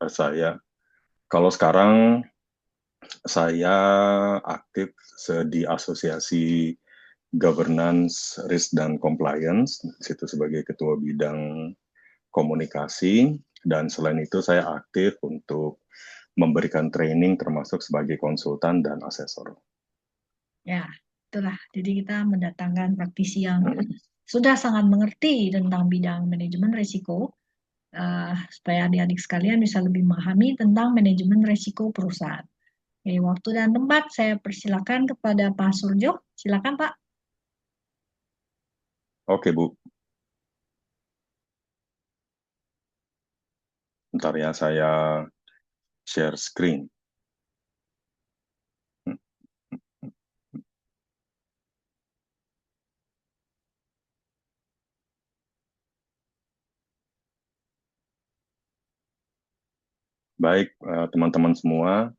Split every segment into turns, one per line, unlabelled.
Saya kalau sekarang saya aktif di Asosiasi Governance, Risk dan Compliance, di situ sebagai ketua bidang komunikasi, dan selain itu saya aktif untuk memberikan training termasuk sebagai konsultan dan asesor.
Ya, itulah. Jadi kita mendatangkan praktisi yang sudah sangat mengerti tentang bidang manajemen risiko, supaya adik-adik sekalian bisa lebih memahami tentang manajemen risiko perusahaan. Oke, waktu dan tempat saya persilakan kepada Pak Surjo. Silakan, Pak.
Oke Bu, bentar ya saya share screen. Baik, teman-teman semua,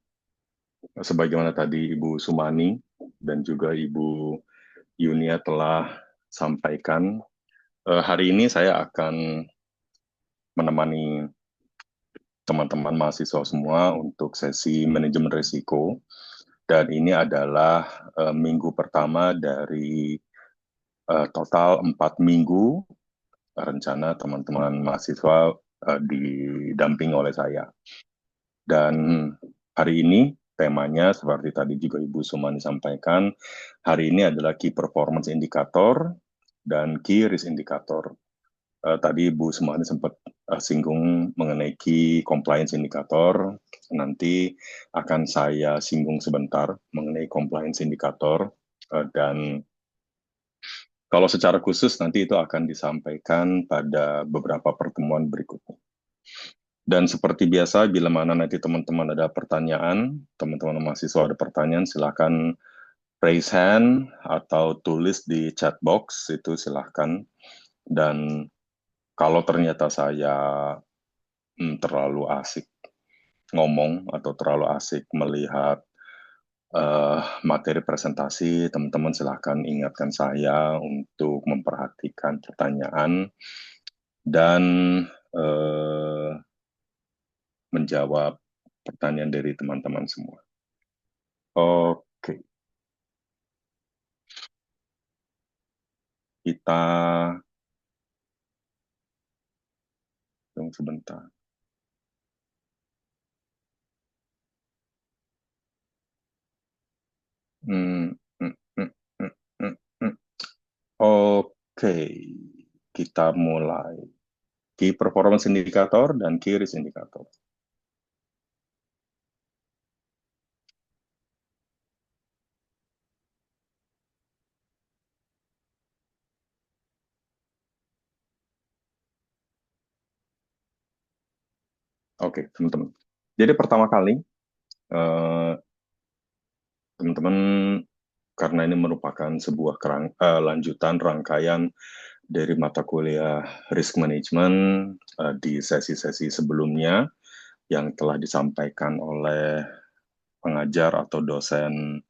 sebagaimana tadi Ibu Sumani dan juga Ibu Yunia telah sampaikan, hari ini saya akan menemani teman-teman mahasiswa semua untuk sesi manajemen risiko. Dan ini adalah minggu pertama dari total 4 minggu rencana teman-teman mahasiswa didamping oleh saya. Dan hari ini temanya seperti tadi juga Ibu Sumani sampaikan, hari ini adalah Key Performance Indicator dan Key Risk Indicator. Tadi Bu Sumani sempat singgung mengenai Key Compliance Indicator, nanti akan saya singgung sebentar mengenai Compliance Indicator, dan kalau secara khusus nanti itu akan disampaikan pada beberapa pertemuan berikutnya. Dan seperti biasa, bila mana nanti teman-teman ada pertanyaan, teman-teman mahasiswa ada pertanyaan, silakan raise hand atau tulis di chat box, itu silakan. Dan kalau ternyata saya terlalu asik ngomong atau terlalu asik melihat materi presentasi, teman-teman silakan ingatkan saya untuk memperhatikan pertanyaan dan uh, menjawab pertanyaan dari teman-teman semua. Oke, kita tunggu sebentar. Hmm, hmm, hmm, hmm, hmm, hmm. Oke, kita mulai. Key Performance Indicator dan Key Risk Indicator. Oke, teman-teman. Jadi pertama kali, eh, teman-teman, karena ini merupakan sebuah lanjutan rangkaian dari mata kuliah Risk Management di sesi-sesi sebelumnya yang telah disampaikan oleh pengajar atau dosen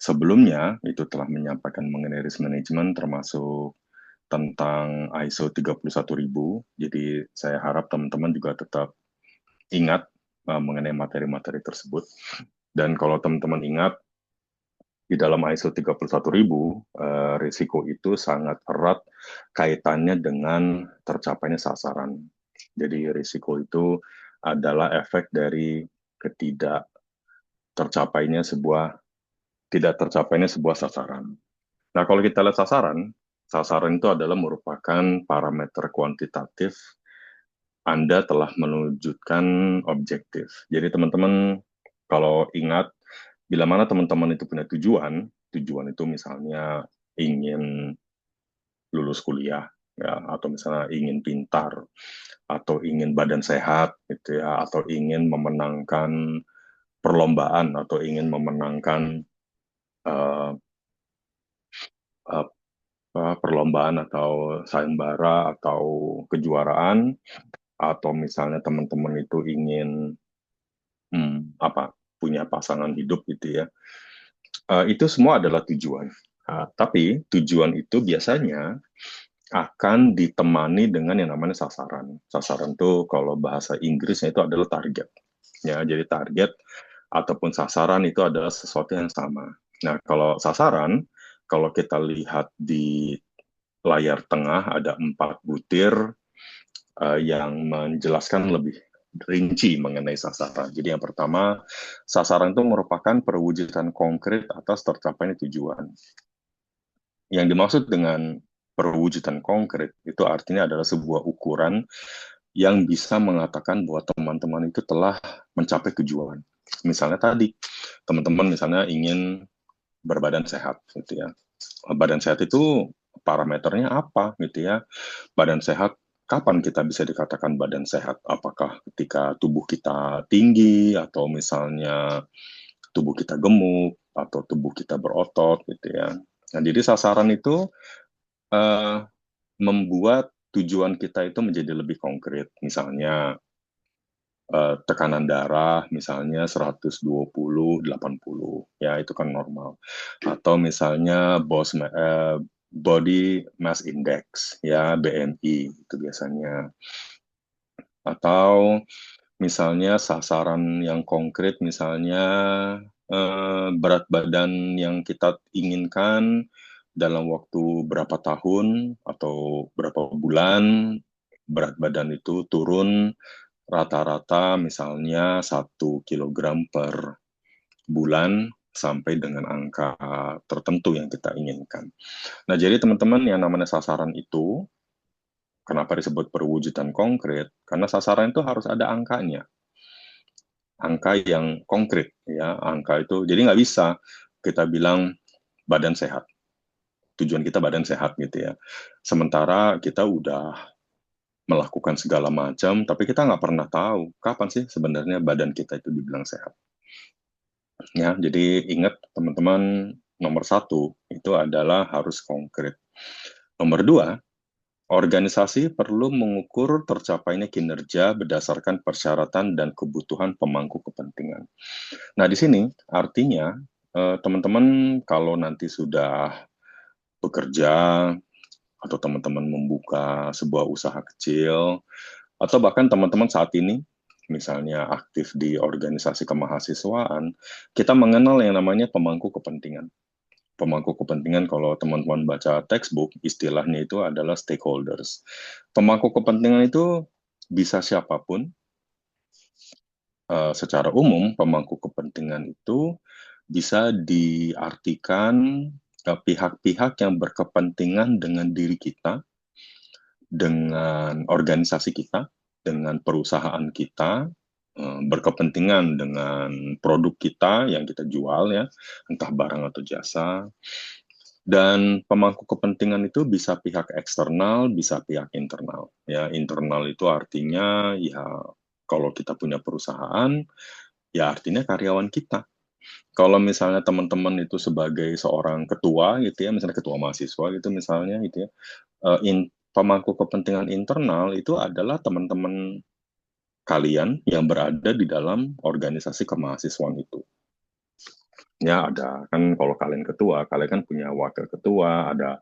sebelumnya, itu telah menyampaikan mengenai risk management termasuk tentang ISO 31000. Jadi saya harap teman-teman juga tetap ingat mengenai materi-materi tersebut. Dan kalau teman-teman ingat, di dalam ISO 31000, risiko itu sangat erat kaitannya dengan tercapainya sasaran. Jadi risiko itu adalah efek dari ketidak tercapainya sebuah tidak tercapainya sebuah sasaran. Nah, kalau kita lihat sasaran, sasaran itu adalah merupakan parameter kuantitatif Anda telah menunjukkan objektif. Jadi teman-teman kalau ingat, bila mana teman-teman itu punya tujuan, tujuan itu misalnya ingin lulus kuliah, ya, atau misalnya ingin pintar, atau ingin badan sehat, gitu ya, atau ingin memenangkan perlombaan, atau ingin memenangkan uh, uh, perlombaan atau sayembara atau kejuaraan, atau misalnya teman-teman itu ingin punya pasangan hidup gitu ya. Itu semua adalah tujuan. Tapi tujuan itu biasanya akan ditemani dengan yang namanya sasaran. Sasaran itu kalau bahasa Inggrisnya itu adalah target. Ya, jadi target ataupun sasaran itu adalah sesuatu yang sama. Nah, kalau sasaran, kalau kita lihat di layar tengah ada 4 butir yang menjelaskan lebih rinci mengenai sasaran. Jadi yang pertama, sasaran itu merupakan perwujudan konkret atas tercapainya tujuan. Yang dimaksud dengan perwujudan konkret itu artinya adalah sebuah ukuran yang bisa mengatakan bahwa teman-teman itu telah mencapai tujuan. Misalnya tadi, teman-teman misalnya ingin berbadan sehat, gitu ya. Badan sehat itu parameternya apa, gitu ya. Badan sehat, kapan kita bisa dikatakan badan sehat? Apakah ketika tubuh kita tinggi, atau misalnya tubuh kita gemuk, atau tubuh kita berotot, gitu ya. Nah, jadi sasaran itu eh, membuat tujuan kita itu menjadi lebih konkret. Misalnya tekanan darah misalnya 120/80, ya itu kan normal. Atau misalnya body mass index, ya BMI itu biasanya. Atau misalnya sasaran yang konkret, misalnya berat badan yang kita inginkan dalam waktu berapa tahun atau berapa bulan berat badan itu turun rata-rata misalnya 1 kilogram per bulan sampai dengan angka tertentu yang kita inginkan. Nah, jadi teman-teman yang namanya sasaran itu, kenapa disebut perwujudan konkret? Karena sasaran itu harus ada angkanya, angka yang konkret, ya, angka itu. Jadi nggak bisa kita bilang badan sehat, tujuan kita badan sehat gitu ya. Sementara kita udah melakukan segala macam, tapi kita nggak pernah tahu kapan sih sebenarnya badan kita itu dibilang sehat. Ya, jadi ingat teman-teman, nomor satu itu adalah harus konkret. Nomor dua, organisasi perlu mengukur tercapainya kinerja berdasarkan persyaratan dan kebutuhan pemangku kepentingan. Nah, di sini artinya teman-teman kalau nanti sudah bekerja atau teman-teman membuka sebuah usaha kecil atau bahkan teman-teman saat ini misalnya aktif di organisasi kemahasiswaan, kita mengenal yang namanya pemangku kepentingan. Pemangku kepentingan kalau teman-teman baca textbook, istilahnya itu adalah stakeholders. Pemangku kepentingan itu bisa siapapun. Secara umum, pemangku kepentingan itu bisa diartikan pihak-pihak yang berkepentingan dengan diri kita, dengan organisasi kita, dengan perusahaan kita, berkepentingan dengan produk kita yang kita jual ya, entah barang atau jasa. Dan pemangku kepentingan itu bisa pihak eksternal, bisa pihak internal. Ya, internal itu artinya ya kalau kita punya perusahaan, ya artinya karyawan kita. Kalau misalnya teman-teman itu sebagai seorang ketua gitu ya, misalnya ketua mahasiswa gitu misalnya gitu ya, pemangku kepentingan internal itu adalah teman-teman kalian yang berada di dalam organisasi kemahasiswaan itu. Ya ada kan kalau kalian ketua, kalian kan punya wakil ketua, ada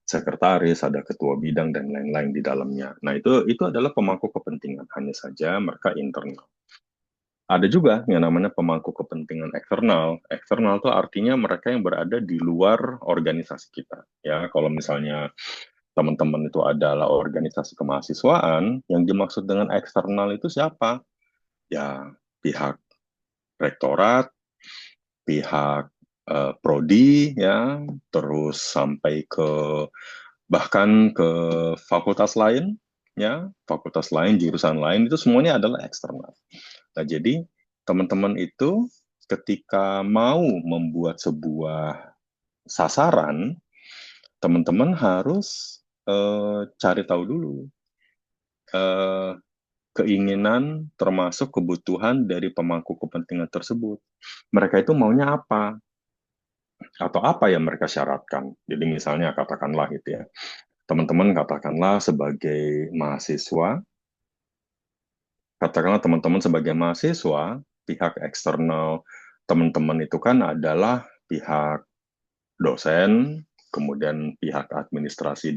sekretaris, ada ketua bidang dan lain-lain di dalamnya. Nah itu adalah pemangku kepentingan, hanya saja mereka internal. Ada juga yang namanya pemangku kepentingan eksternal. Eksternal itu artinya mereka yang berada di luar organisasi kita. Ya, kalau misalnya teman-teman itu adalah organisasi kemahasiswaan, yang dimaksud dengan eksternal itu siapa? Ya, pihak rektorat, pihak prodi, ya, terus sampai ke bahkan ke fakultas lain, ya, fakultas lain, jurusan lain itu semuanya adalah eksternal. Nah, jadi teman-teman itu ketika mau membuat sebuah sasaran, teman-teman harus cari tahu dulu eh, keinginan termasuk kebutuhan dari pemangku kepentingan tersebut. Mereka itu maunya apa? Atau apa yang mereka syaratkan? Jadi misalnya katakanlah gitu ya, teman-teman katakanlah sebagai mahasiswa, katakanlah teman-teman sebagai mahasiswa, pihak eksternal teman-teman itu kan adalah pihak dosen, kemudian pihak administrasi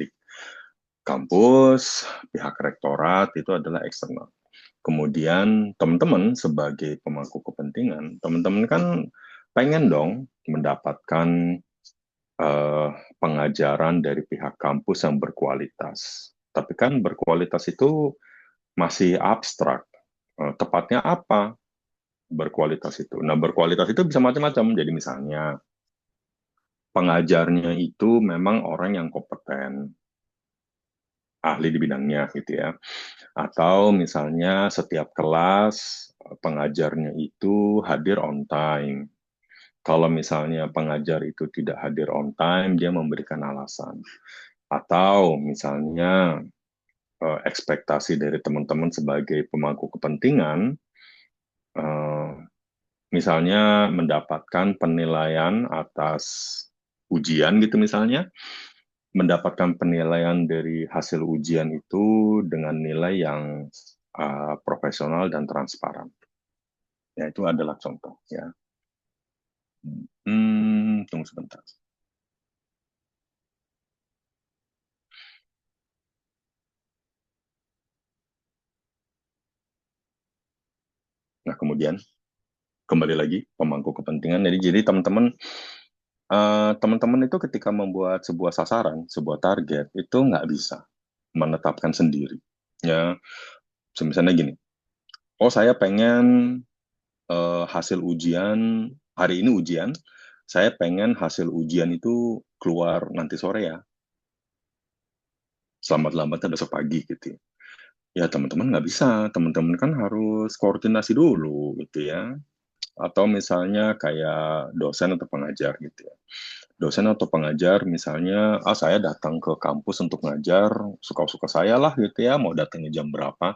kampus, pihak rektorat itu adalah eksternal. Kemudian teman-teman sebagai pemangku kepentingan, teman-teman kan pengen dong mendapatkan eh, pengajaran dari pihak kampus yang berkualitas. Tapi kan berkualitas itu masih abstrak. Tepatnya apa berkualitas itu? Nah, berkualitas itu bisa macam-macam. Jadi misalnya pengajarnya itu memang orang yang kompeten, ahli di bidangnya gitu ya. Atau misalnya setiap kelas pengajarnya itu hadir on time. Kalau misalnya pengajar itu tidak hadir on time, dia memberikan alasan. Atau misalnya ekspektasi dari teman-teman sebagai pemangku kepentingan, eh, misalnya mendapatkan penilaian atas ujian gitu misalnya, mendapatkan penilaian dari hasil ujian itu dengan nilai yang profesional dan transparan. Ya, itu adalah contoh ya. Tunggu sebentar. Nah, kemudian kembali lagi pemangku kepentingan. Jadi teman-teman itu ketika membuat sebuah sasaran, sebuah target itu nggak bisa menetapkan sendiri. Ya, misalnya gini. Oh, saya pengen hasil ujian hari ini ujian. Saya pengen hasil ujian itu keluar nanti sore ya. Selamat-lambatnya besok pagi gitu. Ya teman-teman nggak bisa. Teman-teman kan harus koordinasi dulu gitu ya. Atau misalnya kayak dosen atau pengajar gitu ya. Dosen atau pengajar misalnya, saya datang ke kampus untuk ngajar, suka-suka saya lah gitu ya, mau datangnya jam berapa,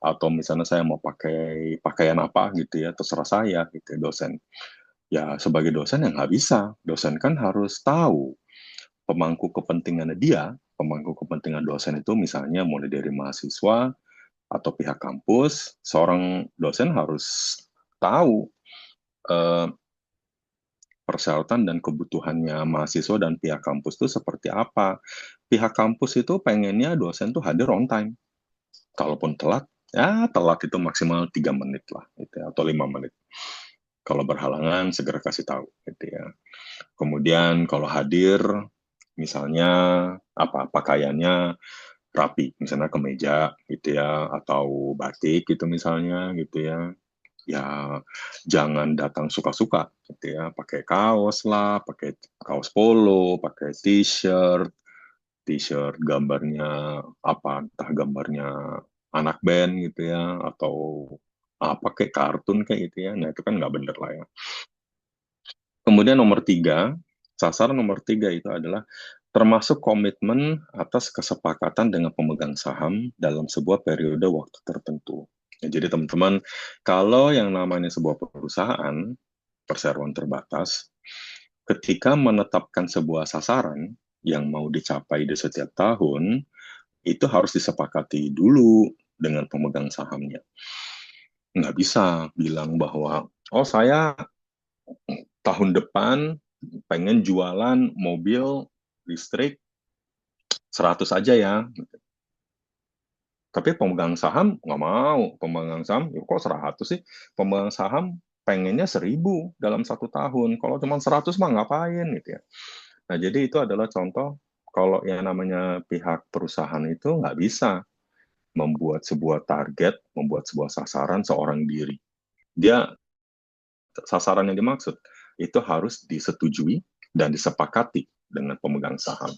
atau misalnya saya mau pakai pakaian apa gitu ya, terserah saya gitu ya, dosen. Ya sebagai dosen yang nggak bisa, dosen kan harus tahu pemangku kepentingannya dia, pemangku kepentingan dosen itu misalnya mulai dari mahasiswa atau pihak kampus, seorang dosen harus tahu eh, persyaratan dan kebutuhannya mahasiswa dan pihak kampus itu seperti apa. Pihak kampus itu pengennya dosen tuh hadir on time. Kalaupun telat, ya telat itu maksimal 3 menit lah, gitu ya, atau 5 menit. Kalau berhalangan segera kasih tahu, gitu ya. Kemudian kalau hadir, misalnya apa pakaiannya rapi, misalnya kemeja, gitu ya, atau batik gitu misalnya, gitu ya. Ya jangan datang suka-suka gitu ya, pakai kaos lah, pakai kaos polo, pakai t-shirt gambarnya apa, entah gambarnya anak band gitu ya, atau apa kayak kartun kayak gitu ya, nah itu kan nggak bener lah ya. Kemudian nomor tiga, sasaran nomor tiga itu adalah termasuk komitmen atas kesepakatan dengan pemegang saham dalam sebuah periode waktu tertentu. Ya, jadi teman-teman, kalau yang namanya sebuah perusahaan, perseroan terbatas, ketika menetapkan sebuah sasaran yang mau dicapai di setiap tahun, itu harus disepakati dulu dengan pemegang sahamnya. Nggak bisa bilang bahwa, oh saya tahun depan pengen jualan mobil listrik 100 aja ya. Tapi pemegang saham nggak mau. Pemegang saham, ya kok 100 sih? Pemegang saham pengennya 1.000 dalam 1 tahun. Kalau cuma 100 mah ngapain gitu ya. Nah, jadi itu adalah contoh kalau yang namanya pihak perusahaan itu nggak bisa membuat sebuah target, membuat sebuah sasaran seorang diri. Dia sasaran yang dimaksud itu harus disetujui dan disepakati dengan pemegang saham.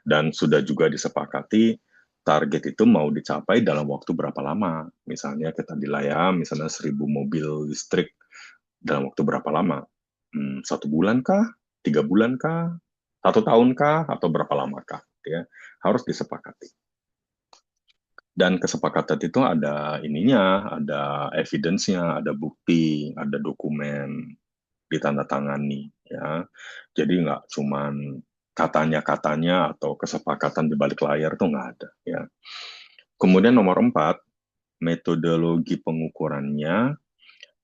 Dan sudah juga disepakati target itu mau dicapai dalam waktu berapa lama. Misalnya kita dilayar, misalnya 1.000 mobil listrik dalam waktu berapa lama? 1 bulan kah? 3 bulan kah? 1 tahun kah? Atau berapa lama kah? Ya, harus disepakati. Dan kesepakatan itu ada ininya, ada evidence-nya, ada bukti, ada dokumen, ditandatangani ya. Jadi nggak cuman katanya-katanya atau kesepakatan di balik layar tuh nggak ada ya. Kemudian nomor 4, metodologi pengukurannya,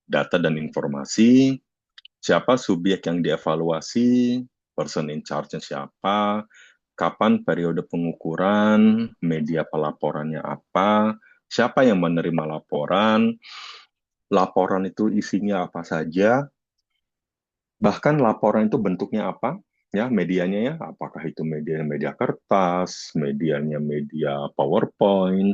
data dan informasi, siapa subjek yang dievaluasi, person in charge-nya siapa, kapan periode pengukuran, media pelaporannya apa, siapa yang menerima laporan, laporan itu isinya apa saja, bahkan laporan itu bentuknya apa, ya medianya ya, apakah itu media kertas, medianya media PowerPoint,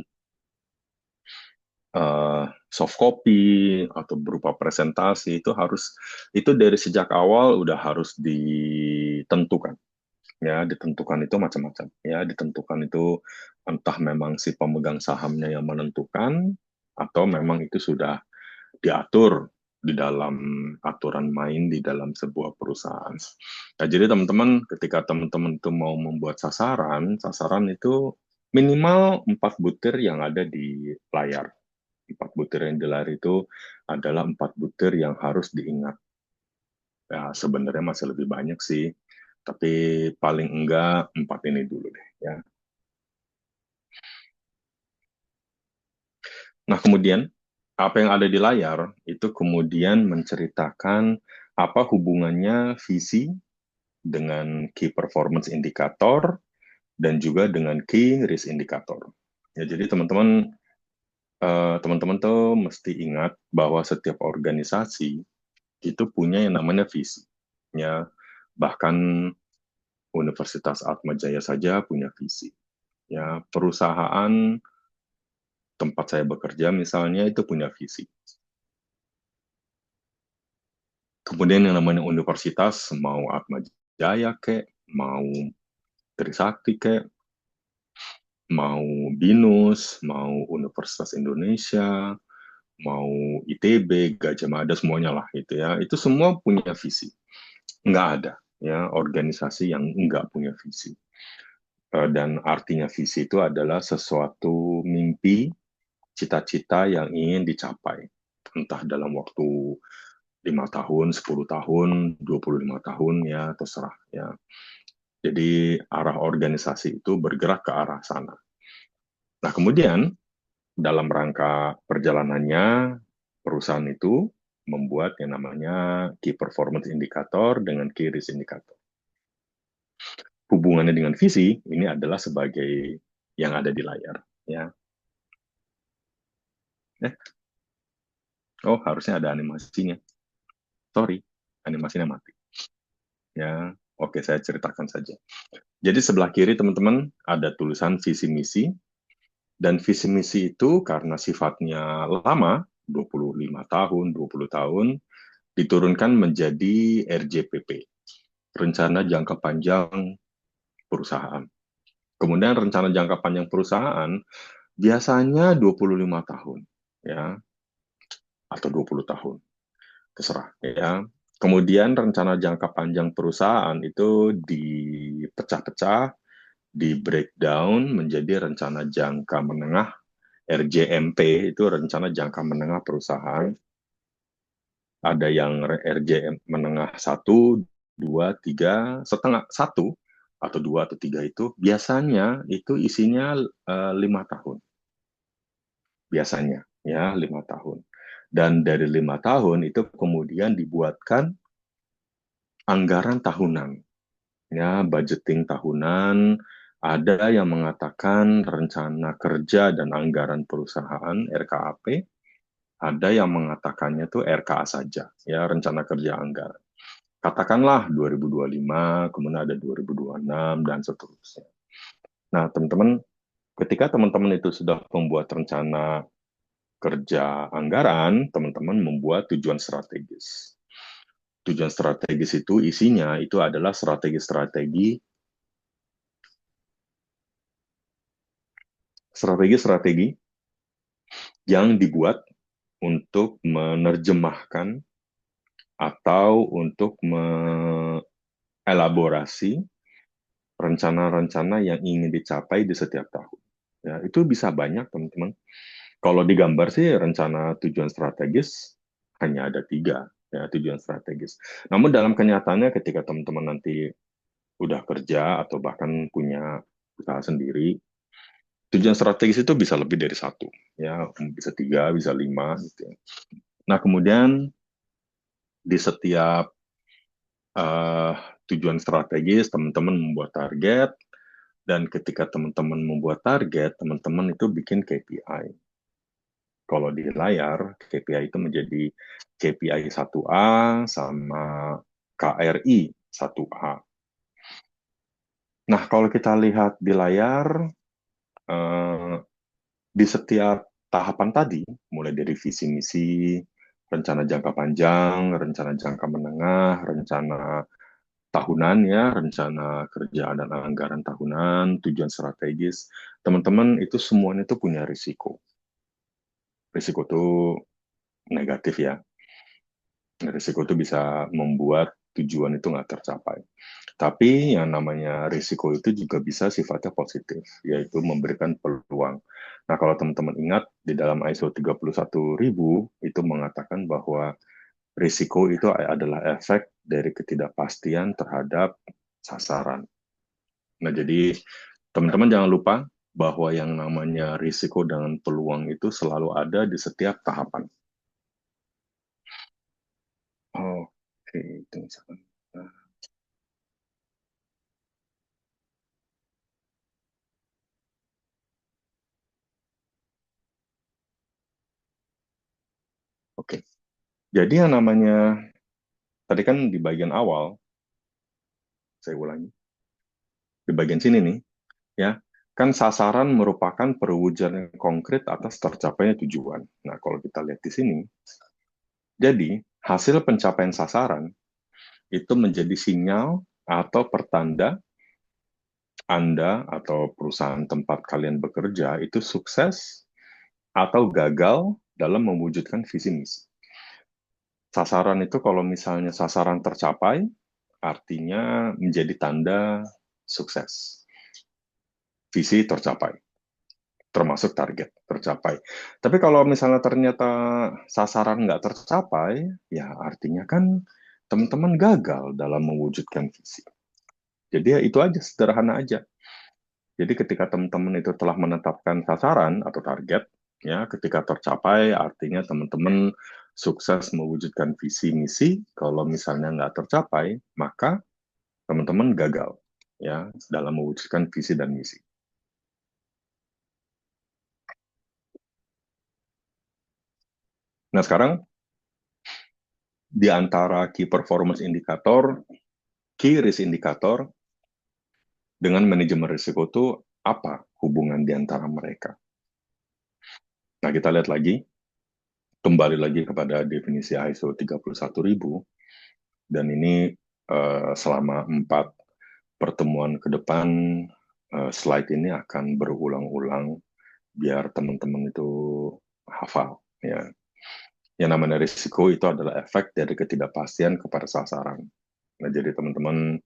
soft copy atau berupa presentasi itu dari sejak awal udah harus ditentukan, ya ditentukan itu macam-macam, ya ditentukan itu entah memang si pemegang sahamnya yang menentukan atau memang itu sudah diatur di dalam aturan main di dalam sebuah perusahaan. Nah, jadi teman-teman, ketika teman-teman itu mau membuat sasaran, sasaran itu minimal 4 butir yang ada di layar. 4 butir yang di layar itu adalah 4 butir yang harus diingat. Ya, sebenarnya masih lebih banyak sih, tapi paling enggak 4 ini dulu deh. Ya. Nah, kemudian apa yang ada di layar itu kemudian menceritakan apa hubungannya visi dengan key performance indicator dan juga dengan key risk indicator. Ya, jadi teman-teman tuh mesti ingat bahwa setiap organisasi itu punya yang namanya visi. Ya, bahkan Universitas Atma Jaya saja punya visi. Ya, perusahaan tempat saya bekerja misalnya itu punya visi. Kemudian yang namanya universitas, mau Atma Jaya kek, mau Trisakti kek, mau BINUS, mau Universitas Indonesia, mau ITB, Gajah Mada, semuanya lah gitu ya. Itu semua punya visi. Nggak ada ya organisasi yang nggak punya visi. Dan artinya visi itu adalah sesuatu mimpi, cita-cita yang ingin dicapai. Entah dalam waktu 5 tahun, 10 tahun, 25 tahun, ya terserah. Ya. Jadi arah organisasi itu bergerak ke arah sana. Nah kemudian dalam rangka perjalanannya, perusahaan itu membuat yang namanya Key Performance Indicator dengan Key Risk Indicator. Hubungannya dengan visi, ini adalah sebagai yang ada di layar. Ya. Oh, harusnya ada animasinya. Sorry, animasinya mati. Ya, oke, saya ceritakan saja. Jadi sebelah kiri teman-teman ada tulisan visi misi, dan visi misi itu karena sifatnya lama, 25 tahun, 20 tahun, diturunkan menjadi RJPP, Rencana Jangka Panjang Perusahaan. Kemudian rencana jangka panjang perusahaan biasanya 25 tahun, ya, atau 20 tahun, terserah, ya. Kemudian rencana jangka panjang perusahaan itu dipecah-pecah, di breakdown menjadi rencana jangka menengah, RJMP itu rencana jangka menengah perusahaan. Ada yang RJM menengah 1, 2, 3, setengah 1 atau 2 atau 3 itu biasanya itu isinya 5 tahun. Biasanya ya 5 tahun. Dan dari 5 tahun itu kemudian dibuatkan anggaran tahunan, ya budgeting tahunan. Ada yang mengatakan rencana kerja dan anggaran perusahaan (RKAP), ada yang mengatakannya tuh RKA saja, ya rencana kerja anggaran. Katakanlah 2025, kemudian ada 2026 dan seterusnya. Nah, teman-teman, ketika teman-teman itu sudah membuat rencana kerja anggaran, teman-teman membuat tujuan strategis. Tujuan strategis itu isinya itu adalah strategi yang dibuat untuk menerjemahkan atau untuk mengelaborasi rencana-rencana yang ingin dicapai di setiap tahun. Ya, itu bisa banyak, teman-teman. Kalau digambar sih rencana tujuan strategis hanya ada 3, ya tujuan strategis. Namun dalam kenyataannya ketika teman-teman nanti udah kerja atau bahkan punya usaha sendiri, tujuan strategis itu bisa lebih dari 1, ya bisa 3, bisa 5, gitu. Nah kemudian di setiap uh, tujuan strategis teman-teman membuat target, Dan ketika teman-teman membuat target, teman-teman itu bikin KPI. Kalau di layar, KPI itu menjadi KPI 1A sama KRI 1A. Nah, kalau kita lihat di layar, eh, di setiap tahapan tadi, mulai dari visi misi, rencana jangka panjang, rencana jangka menengah, rencana tahunan ya, rencana kerja dan anggaran tahunan, tujuan strategis, teman-teman itu semuanya itu punya risiko. Risiko itu negatif ya. Risiko itu bisa membuat tujuan itu nggak tercapai. Tapi yang namanya risiko itu juga bisa sifatnya positif, yaitu memberikan peluang. Nah, kalau teman-teman ingat, di dalam ISO 31000 itu mengatakan bahwa risiko itu adalah efek dari ketidakpastian terhadap sasaran. Nah, jadi teman-teman jangan lupa bahwa yang namanya risiko dan peluang itu selalu ada di setiap tahapan. Oke, itu misalkan. Nah, oke, jadi yang namanya, tadi kan di bagian awal, saya ulangi, di bagian sini nih, ya, kan sasaran merupakan perwujudan yang konkret atas tercapainya tujuan. Nah, kalau kita lihat di sini, jadi hasil pencapaian sasaran itu menjadi sinyal atau pertanda Anda atau perusahaan tempat kalian bekerja itu sukses atau gagal dalam mewujudkan visi misi. Sasaran itu kalau misalnya sasaran tercapai, artinya menjadi tanda sukses. Visi tercapai, termasuk target tercapai. Tapi kalau misalnya ternyata sasaran nggak tercapai, ya artinya kan teman-teman gagal dalam mewujudkan visi. Jadi ya itu aja, sederhana aja. Jadi ketika teman-teman itu telah menetapkan sasaran atau target, ya ketika tercapai artinya teman-teman sukses mewujudkan visi misi. Kalau misalnya nggak tercapai, maka teman-teman gagal ya dalam mewujudkan visi dan misi. Nah sekarang di antara key performance indicator, key risk indicator dengan manajemen risiko itu apa hubungan di antara mereka? Nah kita lihat lagi, kembali lagi kepada definisi ISO 31000, dan ini selama 4 pertemuan ke depan, slide ini akan berulang-ulang biar teman-teman itu hafal ya. Yang namanya risiko itu adalah efek dari ketidakpastian kepada sasaran. Nah, jadi teman-teman,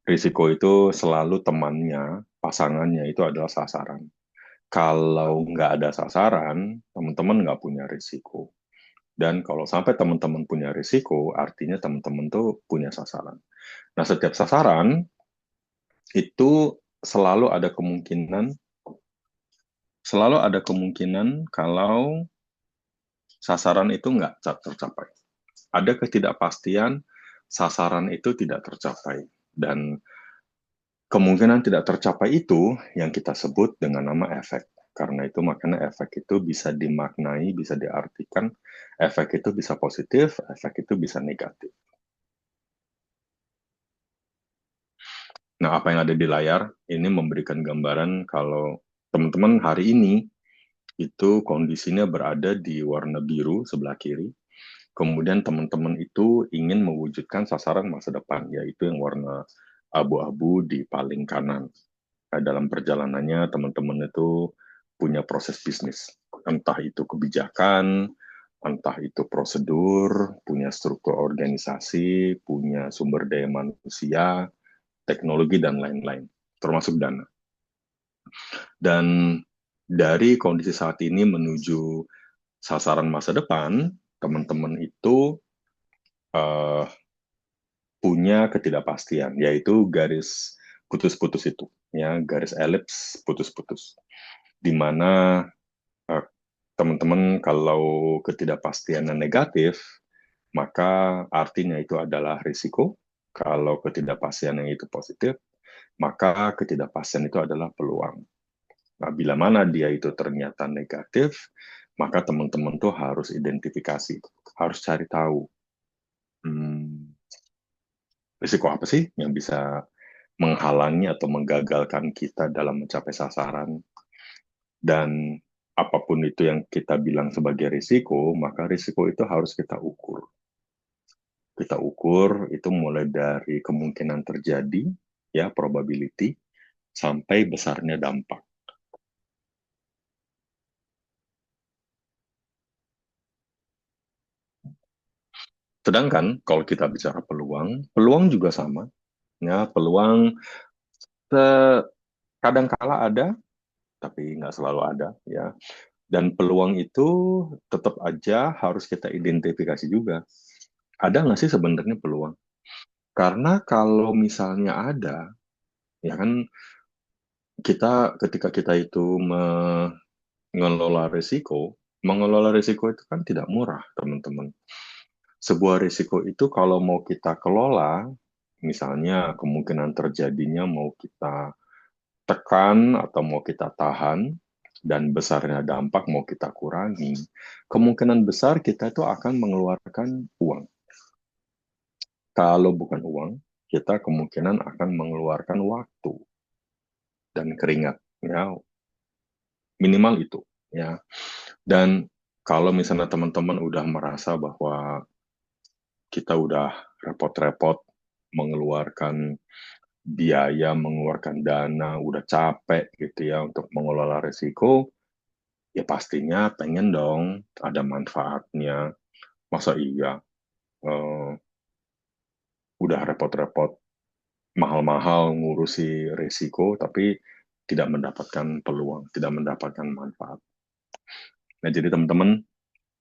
risiko itu selalu temannya, pasangannya itu adalah sasaran. Kalau nggak ada sasaran, teman-teman nggak punya risiko. Dan kalau sampai teman-teman punya risiko, artinya teman-teman tuh punya sasaran. Nah, setiap sasaran itu selalu ada kemungkinan kalau sasaran itu nggak tercapai. Ada ketidakpastian sasaran itu tidak tercapai. Dan kemungkinan tidak tercapai itu yang kita sebut dengan nama efek. Karena itu makanya efek itu bisa dimaknai, bisa diartikan, efek itu bisa positif, efek itu bisa negatif. Nah, apa yang ada di layar ini memberikan gambaran kalau teman-teman hari ini itu kondisinya berada di warna biru sebelah kiri. Kemudian teman-teman itu ingin mewujudkan sasaran masa depan, yaitu yang warna abu-abu di paling kanan. Nah, dalam perjalanannya teman-teman itu punya proses bisnis, entah itu kebijakan, entah itu prosedur, punya struktur organisasi, punya sumber daya manusia, teknologi, dan lain-lain, termasuk dana. Dan dari kondisi saat ini menuju sasaran masa depan, teman-teman itu uh, punya ketidakpastian, yaitu garis putus-putus itu, ya garis elips putus-putus, di mana uh, teman-teman kalau ketidakpastiannya negatif, maka artinya itu adalah risiko. Kalau ketidakpastian yang itu positif, maka ketidakpastian itu adalah peluang. Nah, bila mana dia itu ternyata negatif, maka teman-teman tuh harus identifikasi, harus cari tahu, hmm, risiko apa sih yang bisa menghalangi atau menggagalkan kita dalam mencapai sasaran. Dan apapun itu yang kita bilang sebagai risiko, maka risiko itu harus kita ukur. Kita ukur itu mulai dari kemungkinan terjadi, ya, probability, sampai besarnya dampak. Sedangkan kalau kita bicara peluang, peluang juga sama. Ya, peluang kadang kala ada, tapi nggak selalu ada. Ya, dan peluang itu tetap aja harus kita identifikasi juga. Ada nggak sih sebenarnya peluang? Karena kalau misalnya ada, ya kan kita ketika kita itu mengelola risiko itu kan tidak murah, teman-teman. Sebuah risiko itu kalau mau kita kelola, misalnya kemungkinan terjadinya mau kita tekan atau mau kita tahan, dan besarnya dampak mau kita kurangi, kemungkinan besar kita itu akan mengeluarkan uang. Kalau bukan uang, kita kemungkinan akan mengeluarkan waktu dan keringat, ya, minimal itu, ya. Dan kalau misalnya teman-teman udah merasa bahwa kita udah repot-repot mengeluarkan biaya, mengeluarkan dana, udah capek gitu ya untuk mengelola risiko, ya pastinya pengen dong ada manfaatnya. Masa iya eh, udah repot-repot mahal-mahal ngurusi risiko tapi tidak mendapatkan peluang, tidak mendapatkan manfaat. Nah, jadi teman-teman,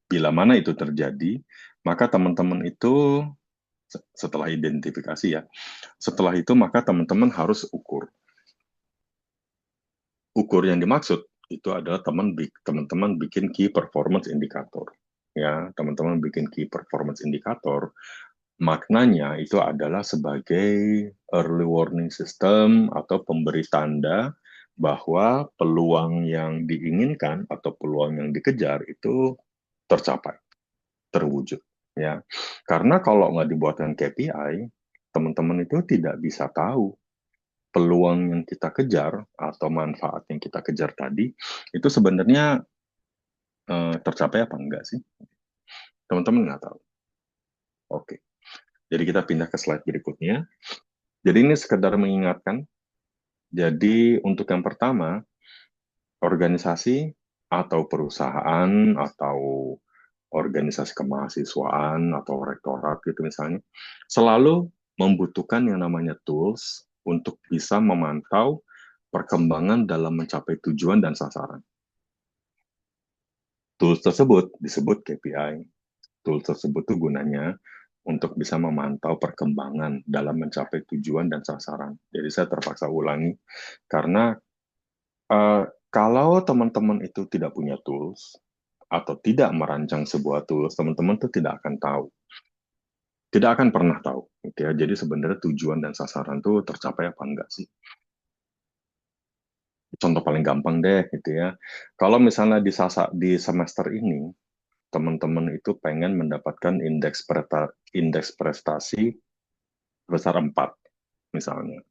bila mana itu terjadi, maka teman-teman itu setelah identifikasi ya, setelah itu maka teman-teman harus ukur. Ukur yang dimaksud itu adalah teman-teman bikin key performance indicator. Ya, teman-teman bikin key performance indicator, maknanya itu adalah sebagai early warning system atau pemberi tanda bahwa peluang yang diinginkan atau peluang yang dikejar itu tercapai, terwujud. Ya, karena kalau nggak dibuatkan KPI, teman-teman itu tidak bisa tahu peluang yang kita kejar atau manfaat yang kita kejar tadi itu sebenarnya tercapai apa enggak sih? Teman-teman nggak tahu. Oke, jadi kita pindah ke slide berikutnya. Jadi ini sekedar mengingatkan. Jadi untuk yang pertama, organisasi atau perusahaan atau organisasi kemahasiswaan atau rektorat gitu misalnya, selalu membutuhkan yang namanya tools untuk bisa memantau perkembangan dalam mencapai tujuan dan sasaran. Tools tersebut disebut KPI. Tools tersebut tuh gunanya untuk bisa memantau perkembangan dalam mencapai tujuan dan sasaran. Jadi saya terpaksa ulangi, karena kalau teman-teman itu tidak punya tools, atau tidak merancang sebuah tools, teman-teman tuh tidak akan tahu. Tidak akan pernah tahu. Gitu ya. Jadi sebenarnya tujuan dan sasaran tuh tercapai apa enggak sih? Contoh paling gampang deh gitu ya. Kalau misalnya di semester ini, teman-teman itu pengen mendapatkan indeks prestasi sebesar 4 misalnya.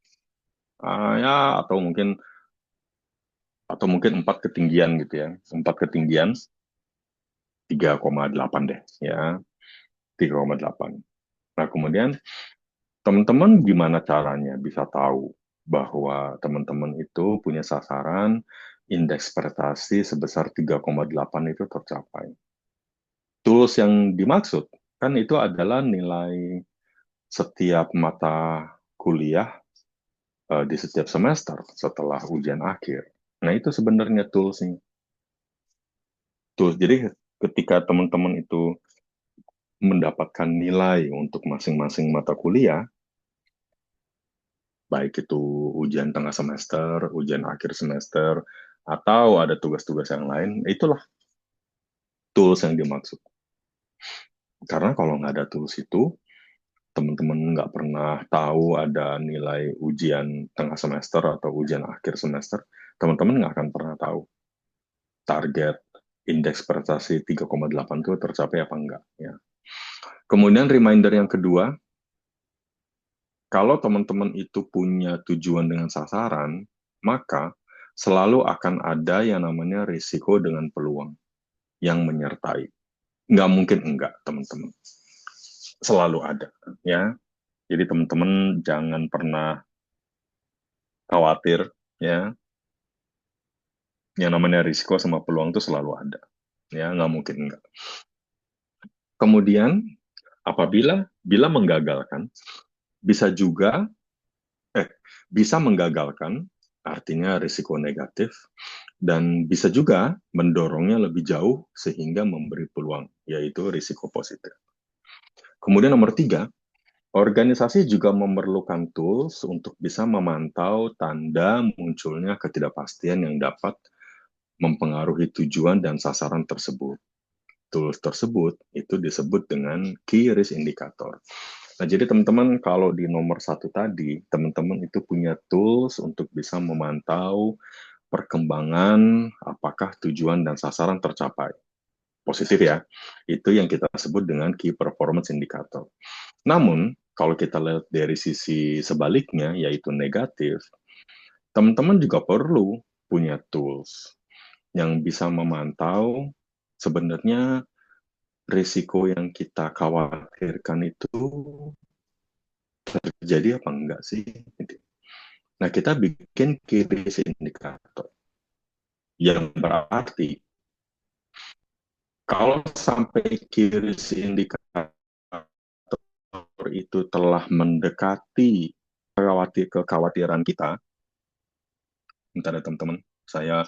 Ya, atau mungkin 4 ketinggian gitu ya. 4 ketinggian 3,8 deh ya. 3,8. Nah, kemudian teman-teman gimana caranya bisa tahu bahwa teman-teman itu punya sasaran indeks prestasi sebesar 3,8 itu tercapai? Tools yang dimaksud kan itu adalah nilai setiap mata kuliah di setiap semester setelah ujian akhir. Nah, itu sebenarnya toolsnya. Tools. Jadi ketika teman-teman itu mendapatkan nilai untuk masing-masing mata kuliah, baik itu ujian tengah semester, ujian akhir semester, atau ada tugas-tugas yang lain, itulah tools yang dimaksud. Karena kalau nggak ada tools itu, teman-teman teman-teman nggak pernah tahu ada nilai ujian tengah semester atau ujian akhir semester, teman-teman nggak akan pernah tahu target indeks prestasi 3,8 itu tercapai apa enggak. Ya. Kemudian reminder yang kedua, kalau teman-teman itu punya tujuan dengan sasaran, maka selalu akan ada yang namanya risiko dengan peluang yang menyertai. Nggak mungkin enggak, teman-teman. Selalu ada. Ya. Jadi teman-teman jangan pernah khawatir, ya. Yang namanya risiko sama peluang itu selalu ada. Ya, nggak mungkin enggak. Kemudian, bila menggagalkan, bisa juga, bisa menggagalkan, artinya risiko negatif, dan bisa juga mendorongnya lebih jauh sehingga memberi peluang, yaitu risiko positif. Kemudian nomor tiga, organisasi juga memerlukan tools untuk bisa memantau tanda munculnya ketidakpastian yang dapat mempengaruhi tujuan dan sasaran tersebut. Tools tersebut itu disebut dengan key risk indicator. Nah, jadi teman-teman kalau di nomor satu tadi, teman-teman itu punya tools untuk bisa memantau perkembangan apakah tujuan dan sasaran tercapai. Positif ya, itu yang kita sebut dengan key performance indicator. Namun, kalau kita lihat dari sisi sebaliknya, yaitu negatif, teman-teman juga perlu punya tools yang bisa memantau sebenarnya risiko yang kita khawatirkan itu terjadi apa enggak sih? Nah, kita bikin key risk indicator yang berarti kalau sampai key risk indicator itu telah mendekati kekhawatiran kita, bentar ya teman-teman, saya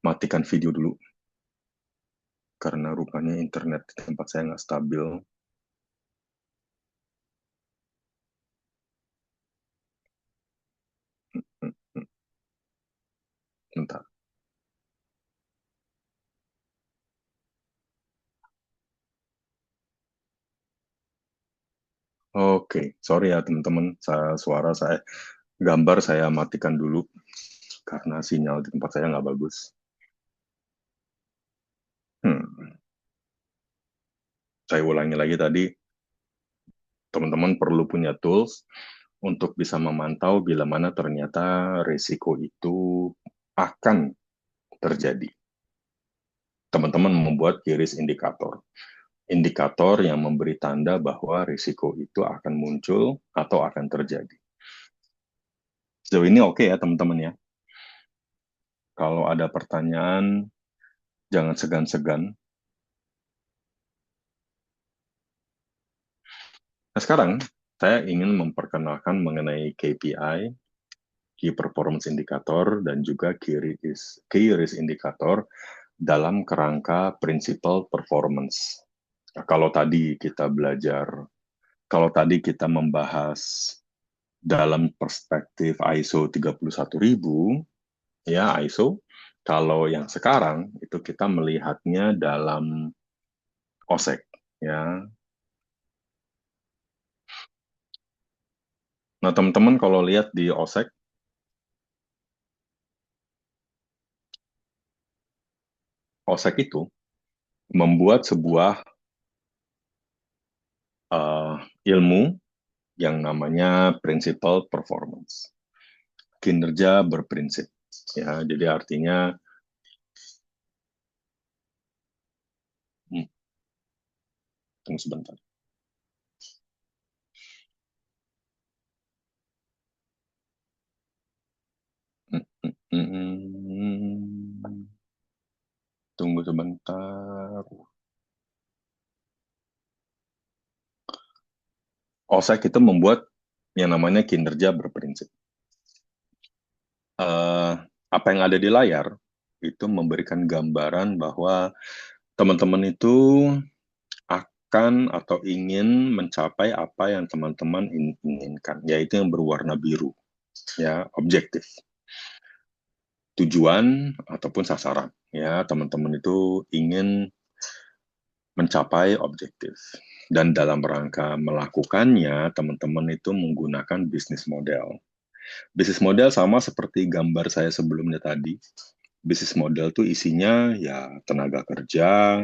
matikan video dulu karena rupanya internet di tempat saya nggak stabil. Bentar. Oke, sorry ya teman-teman, gambar saya matikan dulu karena sinyal di tempat saya nggak bagus. Saya ulangi lagi tadi, teman-teman perlu punya tools untuk bisa memantau bila mana ternyata risiko itu akan terjadi. Teman-teman membuat key risk indikator. Indikator yang memberi tanda bahwa risiko itu akan muncul atau akan terjadi. Sejauh ini oke ya teman-teman ya. Kalau ada pertanyaan, jangan segan-segan. Nah sekarang, saya ingin memperkenalkan mengenai KPI, Key Performance Indicator, dan juga Key Risk Indicator dalam kerangka Principal Performance. Nah, kalau tadi kita membahas dalam perspektif ISO 31000, ya ISO, kalau yang sekarang itu kita melihatnya dalam OSEC, ya. Nah, teman-teman kalau lihat di OSEC, OSEC itu membuat sebuah ilmu yang namanya principal performance, kinerja berprinsip. Ya, jadi artinya tunggu sebentar. Tunggu sebentar. OSEC itu membuat yang namanya kinerja berprinsip. Apa yang ada di layar itu memberikan gambaran bahwa teman-teman itu akan atau ingin mencapai apa yang teman-teman inginkan, yaitu yang berwarna biru, ya, objektif, tujuan ataupun sasaran, ya, teman-teman itu ingin mencapai objektif. Dan dalam rangka melakukannya, teman-teman itu menggunakan bisnis model. Bisnis model sama seperti gambar saya sebelumnya tadi. Bisnis model itu isinya ya tenaga kerja,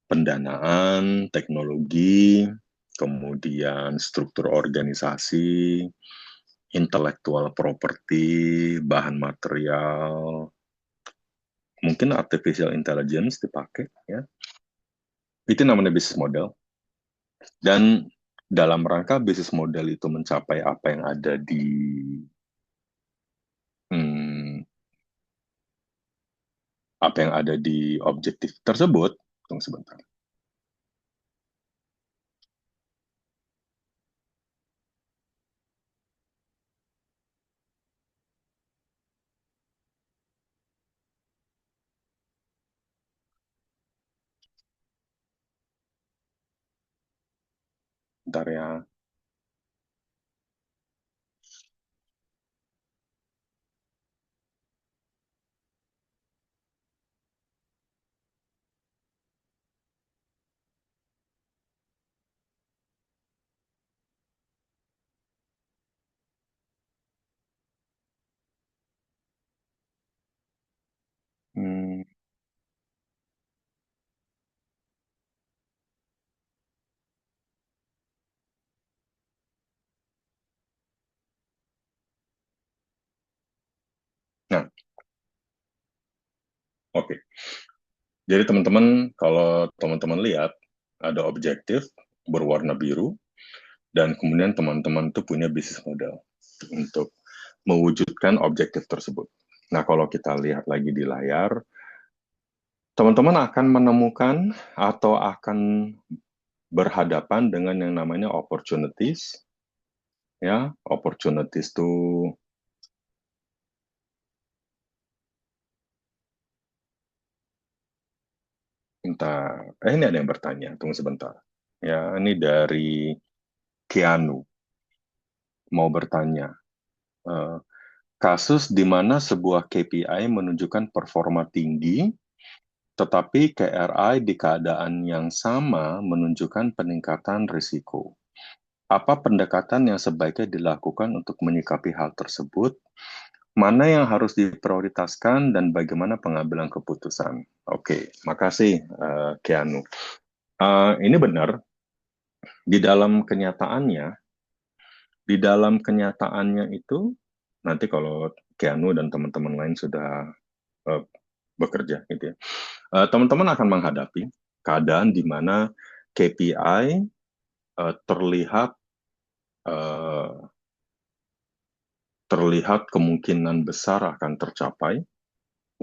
pendanaan, teknologi, kemudian struktur organisasi, intellectual property, bahan material, mungkin artificial intelligence dipakai ya. Itu namanya bisnis model. Dan dalam rangka bisnis model itu mencapai apa yang ada di hmm, apa yang ada di objektif tersebut. Tunggu sebentar. Bentar ya. Hmm, Nah, oke. Jadi teman-teman, kalau teman-teman lihat ada objektif berwarna biru dan kemudian teman-teman itu punya bisnis model untuk mewujudkan objektif tersebut. Nah, kalau kita lihat lagi di layar, teman-teman akan menemukan atau akan berhadapan dengan yang namanya opportunities. Ya, opportunities itu entah, ini ada yang bertanya, tunggu sebentar. Ya, ini dari Keanu mau bertanya. Eh, Kasus di mana sebuah KPI menunjukkan performa tinggi, tetapi KRI di keadaan yang sama menunjukkan peningkatan risiko. Apa pendekatan yang sebaiknya dilakukan untuk menyikapi hal tersebut? Mana yang harus diprioritaskan dan bagaimana pengambilan keputusan? Oke, makasih Keanu. Ini benar, di dalam kenyataannya, itu nanti kalau Keanu dan teman-teman lain sudah uh, bekerja, gitu ya, teman-teman akan menghadapi keadaan di mana KPI terlihat uh, terlihat kemungkinan besar akan tercapai,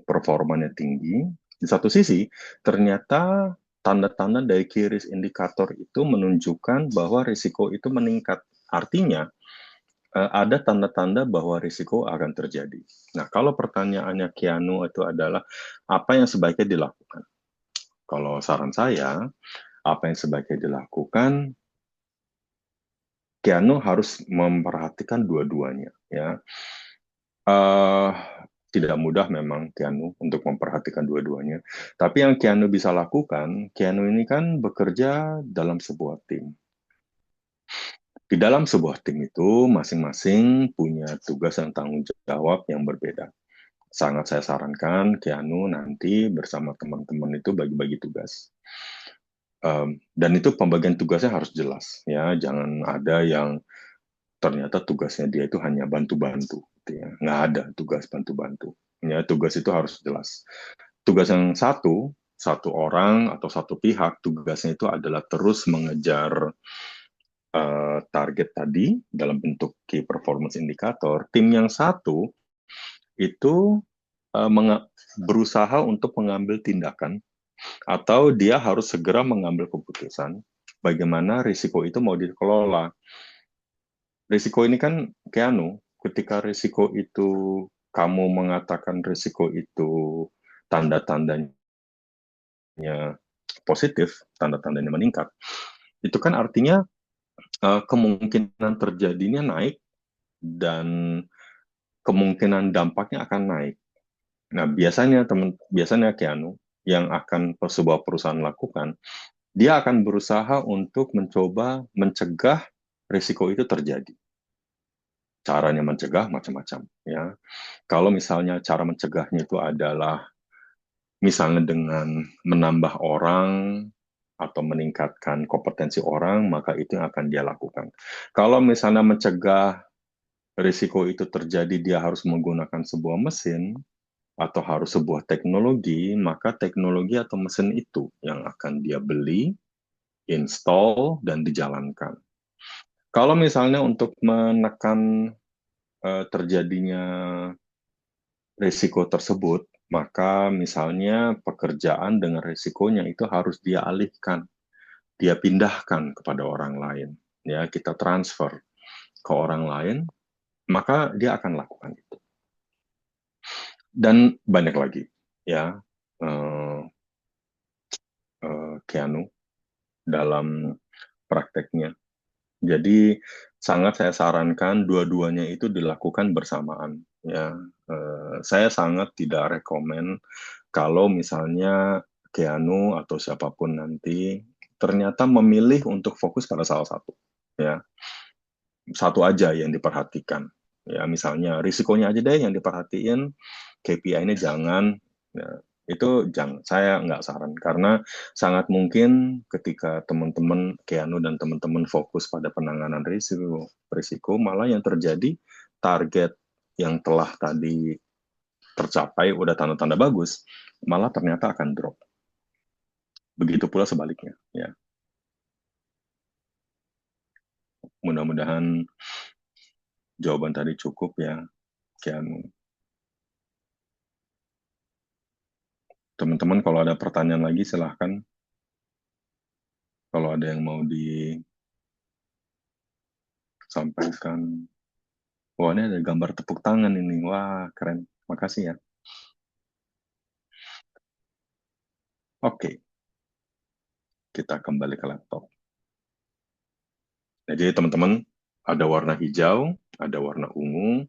performanya tinggi. Di satu sisi, ternyata tanda-tanda dari QRIS indikator itu menunjukkan bahwa risiko itu meningkat. Artinya, ada tanda-tanda bahwa risiko akan terjadi. Nah, kalau pertanyaannya Keanu itu adalah apa yang sebaiknya dilakukan? Kalau saran saya, apa yang sebaiknya dilakukan, Keanu harus memperhatikan dua-duanya. Ya, uh, tidak mudah memang Keanu untuk memperhatikan dua-duanya. Tapi yang Keanu bisa lakukan, Keanu ini kan bekerja dalam sebuah tim. Di dalam sebuah tim itu masing-masing punya tugas dan tanggung jawab yang berbeda. Sangat saya sarankan Keanu nanti bersama teman-teman itu bagi-bagi tugas. Dan itu pembagian tugasnya harus jelas ya, jangan ada yang ternyata tugasnya dia itu hanya bantu-bantu, gitu ya. Nggak ada tugas bantu-bantu. Ya, tugas itu harus jelas. Tugas yang satu orang atau satu pihak, tugasnya itu adalah terus mengejar target tadi dalam bentuk key performance indicator. Tim yang satu itu uh, berusaha untuk mengambil tindakan atau dia harus segera mengambil keputusan bagaimana risiko itu mau dikelola. Risiko ini kan Keanu, ketika risiko itu kamu mengatakan risiko itu tanda-tandanya positif, tanda-tandanya meningkat, itu kan artinya kemungkinan terjadinya naik dan kemungkinan dampaknya akan naik. Nah, biasanya Keanu yang akan sebuah perusahaan lakukan, dia akan berusaha untuk mencoba mencegah risiko itu terjadi. Caranya mencegah macam-macam, ya. Kalau misalnya cara mencegahnya itu adalah misalnya dengan menambah orang atau meningkatkan kompetensi orang, maka itu yang akan dia lakukan. Kalau misalnya mencegah risiko itu terjadi, dia harus menggunakan sebuah mesin atau harus sebuah teknologi, maka teknologi atau mesin itu yang akan dia beli, install, dan dijalankan. Kalau misalnya untuk menekan terjadinya risiko tersebut, maka misalnya pekerjaan dengan risikonya itu harus dia alihkan, dia pindahkan kepada orang lain, ya kita transfer ke orang lain, maka dia akan lakukan itu. Dan banyak lagi, ya, uh, Keanu dalam prakteknya. Jadi sangat saya sarankan dua-duanya itu dilakukan bersamaan. Ya, saya sangat tidak rekomen kalau misalnya Keanu atau siapapun nanti ternyata memilih untuk fokus pada salah satu. Ya, satu aja yang diperhatikan. Ya, misalnya risikonya aja deh yang diperhatiin, KPI-nya jangan. Ya, itu jangan, saya nggak saran karena sangat mungkin ketika teman-teman Keanu dan teman-teman fokus pada penanganan risiko malah yang terjadi target yang telah tadi tercapai udah tanda-tanda bagus malah ternyata akan drop. Begitu pula sebaliknya, ya. Mudah-mudahan jawaban tadi cukup ya, Keanu. Teman-teman kalau ada pertanyaan lagi silahkan. Kalau ada yang mau disampaikan. Wah, ini ada gambar tepuk tangan ini. Wah, keren. Makasih ya. Oke, kita kembali ke laptop. Jadi teman-teman, ada warna hijau, ada warna ungu,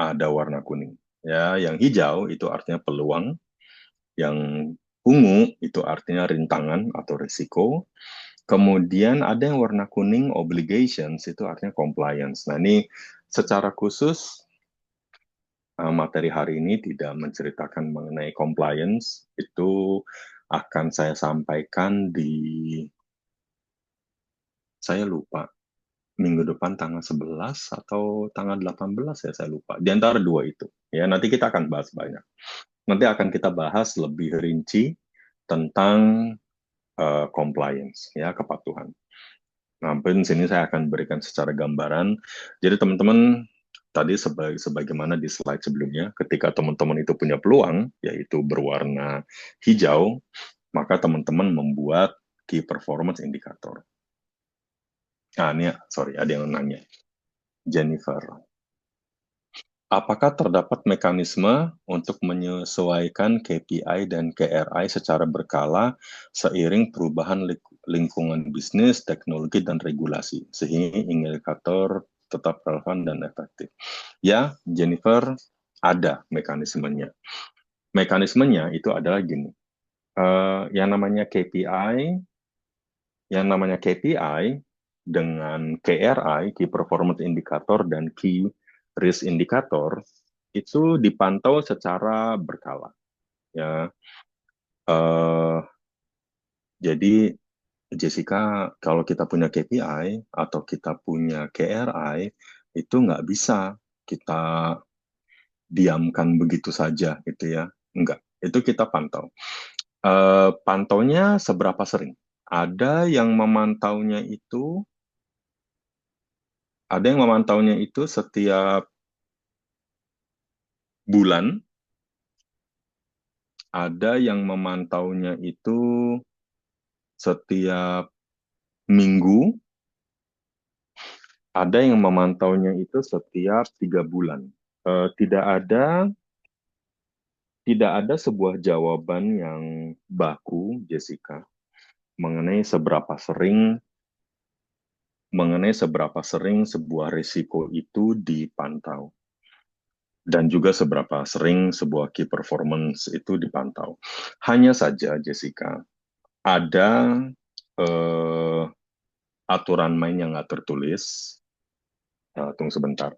ada warna kuning. Ya, yang hijau itu artinya peluang, yang ungu itu artinya rintangan atau risiko. Kemudian ada yang warna kuning, obligations, itu artinya compliance. Nah, ini secara khusus materi hari ini tidak menceritakan mengenai compliance, itu akan saya sampaikan saya lupa, minggu depan tanggal 11 atau tanggal 18 ya, saya lupa. Di antara dua itu. Ya, nanti kita akan bahas banyak. Nanti akan kita bahas lebih rinci tentang compliance, ya, kepatuhan. Nah, di sini saya akan berikan secara gambaran. Jadi teman-teman, tadi sebagaimana di slide sebelumnya, ketika teman-teman itu punya peluang, yaitu berwarna hijau, maka teman-teman membuat key performance indicator. Nah, ini, sorry, ada yang nanya. Jennifer, apakah terdapat mekanisme untuk menyesuaikan KPI dan KRI secara berkala seiring perubahan lingkungan bisnis, teknologi, dan regulasi, sehingga indikator tetap relevan dan efektif? Ya, Jennifer, ada mekanismenya. Mekanismenya itu adalah gini, yang namanya KPI, dengan KRI, Key Performance Indicator, dan Key Risk Indicator, itu dipantau secara berkala. Ya, jadi Jessica, kalau kita punya KPI atau kita punya KRI, itu nggak bisa kita diamkan begitu saja, gitu ya. Enggak, itu kita pantau. Pantaunya seberapa sering? Ada yang memantaunya itu setiap bulan, ada yang memantaunya itu setiap minggu, ada yang memantaunya itu setiap 3 bulan. Tidak ada sebuah jawaban yang baku, Jessica, mengenai seberapa sering sebuah risiko itu dipantau dan juga seberapa sering sebuah key performance itu dipantau. Hanya saja, Jessica, ada eh, aturan main yang nggak tertulis. Tunggu sebentar.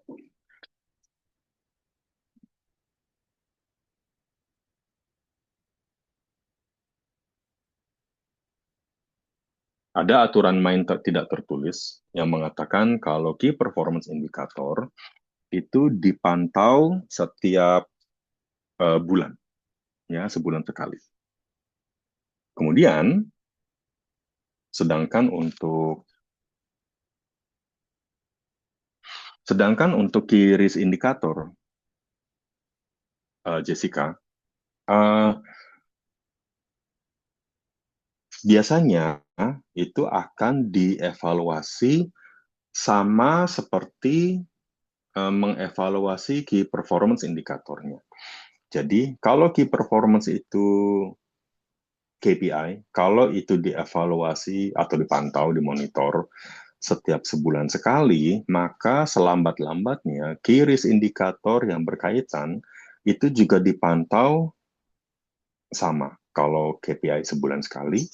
Ada aturan main tidak tertulis yang mengatakan kalau key performance indicator itu dipantau setiap bulan, ya sebulan sekali. Kemudian, sedangkan untuk key risk indicator, Jessica, uh, biasanya itu akan dievaluasi sama seperti mengevaluasi key performance indikatornya. Jadi, kalau key performance itu KPI, kalau itu dievaluasi atau dipantau, dimonitor setiap sebulan sekali, maka selambat-lambatnya key risk indikator yang berkaitan itu juga dipantau sama. Kalau KPI sebulan sekali,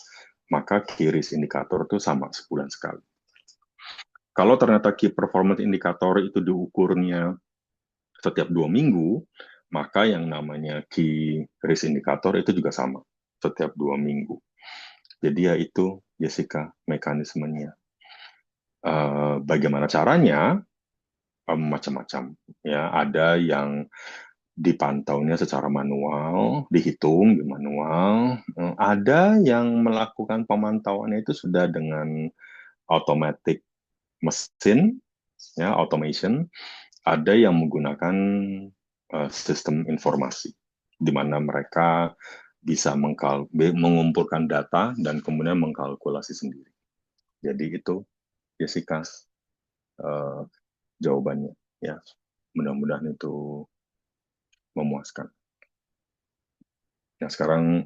maka key risk indikator itu sama sebulan sekali. Kalau ternyata key performance indikator itu diukurnya setiap 2 minggu, maka yang namanya key risk indikator itu juga sama setiap 2 minggu. Jadi ya itu, Jessica, mekanismenya. Bagaimana caranya? Macam-macam. Ya, ada yang dipantaunya secara manual, dihitung di manual. Ada yang melakukan pemantauannya itu sudah dengan automatic mesin, ya, automation. Ada yang menggunakan sistem informasi, di mana mereka bisa mengumpulkan data dan kemudian mengkalkulasi sendiri. Jadi itu, Jessica, uh, jawabannya. Ya, mudah-mudahan itu memuaskan. Nah, sekarang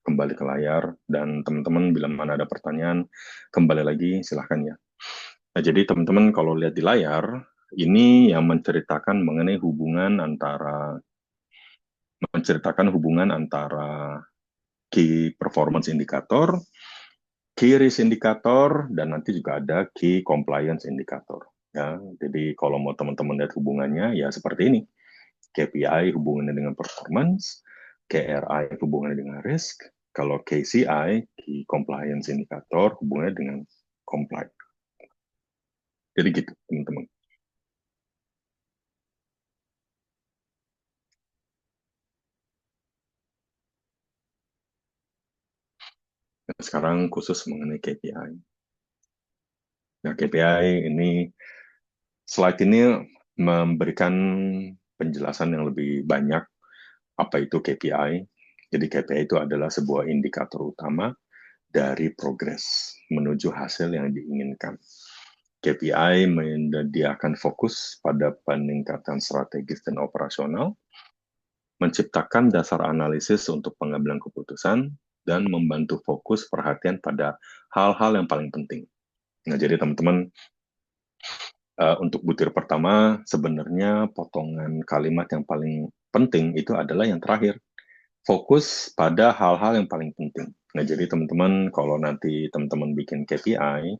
kembali ke layar, dan teman-teman bila mana ada pertanyaan, kembali lagi silahkan ya. Nah, jadi teman-teman kalau lihat di layar, ini yang menceritakan hubungan antara key performance indicator, key risk indicator, dan nanti juga ada key compliance indicator. Ya, jadi kalau mau teman-teman lihat hubungannya, ya seperti ini. KPI hubungannya dengan performance, KRI hubungannya dengan risk, kalau KCI, Key Compliance Indicator, hubungannya dengan compliance. Jadi gitu, teman-teman. Nah, sekarang khusus mengenai KPI. Nah, KPI ini, slide ini memberikan penjelasan yang lebih banyak apa itu KPI. Jadi KPI itu adalah sebuah indikator utama dari progres menuju hasil yang diinginkan. KPI menyediakan fokus pada peningkatan strategis dan operasional, menciptakan dasar analisis untuk pengambilan keputusan, dan membantu fokus perhatian pada hal-hal yang paling penting. Nah, jadi teman-teman, untuk butir pertama, sebenarnya potongan kalimat yang paling penting itu adalah yang terakhir. Fokus pada hal-hal yang paling penting. Nah, jadi teman-teman, kalau nanti teman-teman bikin KPI,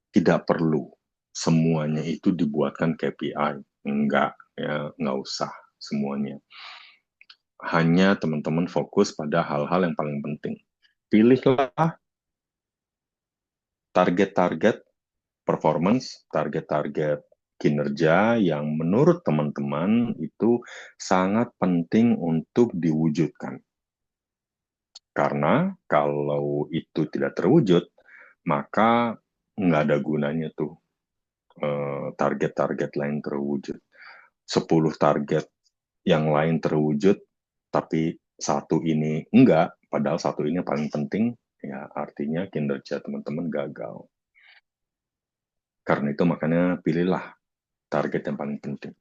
tidak perlu semuanya itu dibuatkan KPI. Enggak, ya, enggak usah semuanya. Hanya teman-teman fokus pada hal-hal yang paling penting. Pilihlah target-target performance, target-target kinerja yang menurut teman-teman itu sangat penting untuk diwujudkan. Karena kalau itu tidak terwujud, maka nggak ada gunanya tuh target-target lain terwujud. 10 target yang lain terwujud, tapi satu ini enggak, padahal satu ini paling penting, ya artinya kinerja teman-teman gagal. Karena itu makanya pilihlah target yang paling penting.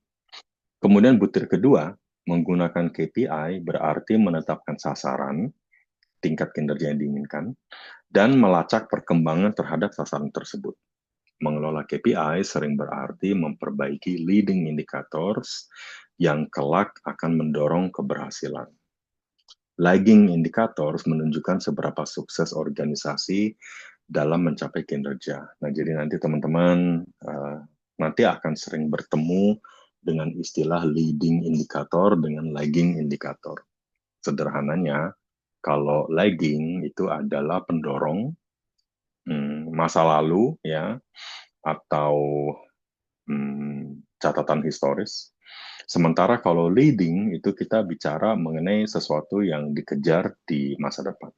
Kemudian butir kedua, menggunakan KPI berarti menetapkan sasaran, tingkat kinerja yang diinginkan, dan melacak perkembangan terhadap sasaran tersebut. Mengelola KPI sering berarti memperbaiki leading indicators yang kelak akan mendorong keberhasilan. lagging indicators menunjukkan seberapa sukses organisasi dalam mencapai kinerja. Nah, jadi nanti teman-teman nanti akan sering bertemu dengan istilah leading indikator dengan lagging indikator. Sederhananya, kalau lagging itu adalah pendorong masa lalu ya atau catatan historis. Sementara kalau leading itu kita bicara mengenai sesuatu yang dikejar di masa depan.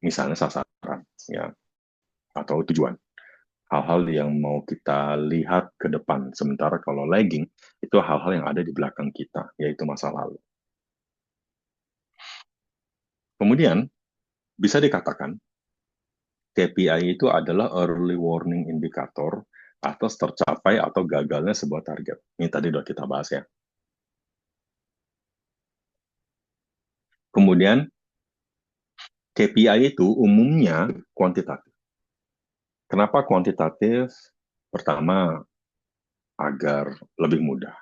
Misalnya sasaran ya atau tujuan. Hal-hal yang mau kita lihat ke depan. Sementara kalau lagging itu hal-hal yang ada di belakang kita, yaitu masa lalu. Kemudian bisa dikatakan KPI itu adalah early warning indicator atas tercapai atau gagalnya sebuah target. Ini tadi sudah kita bahas ya. Kemudian KPI itu umumnya kuantitatif. Kenapa kuantitatif? Pertama, agar lebih mudah.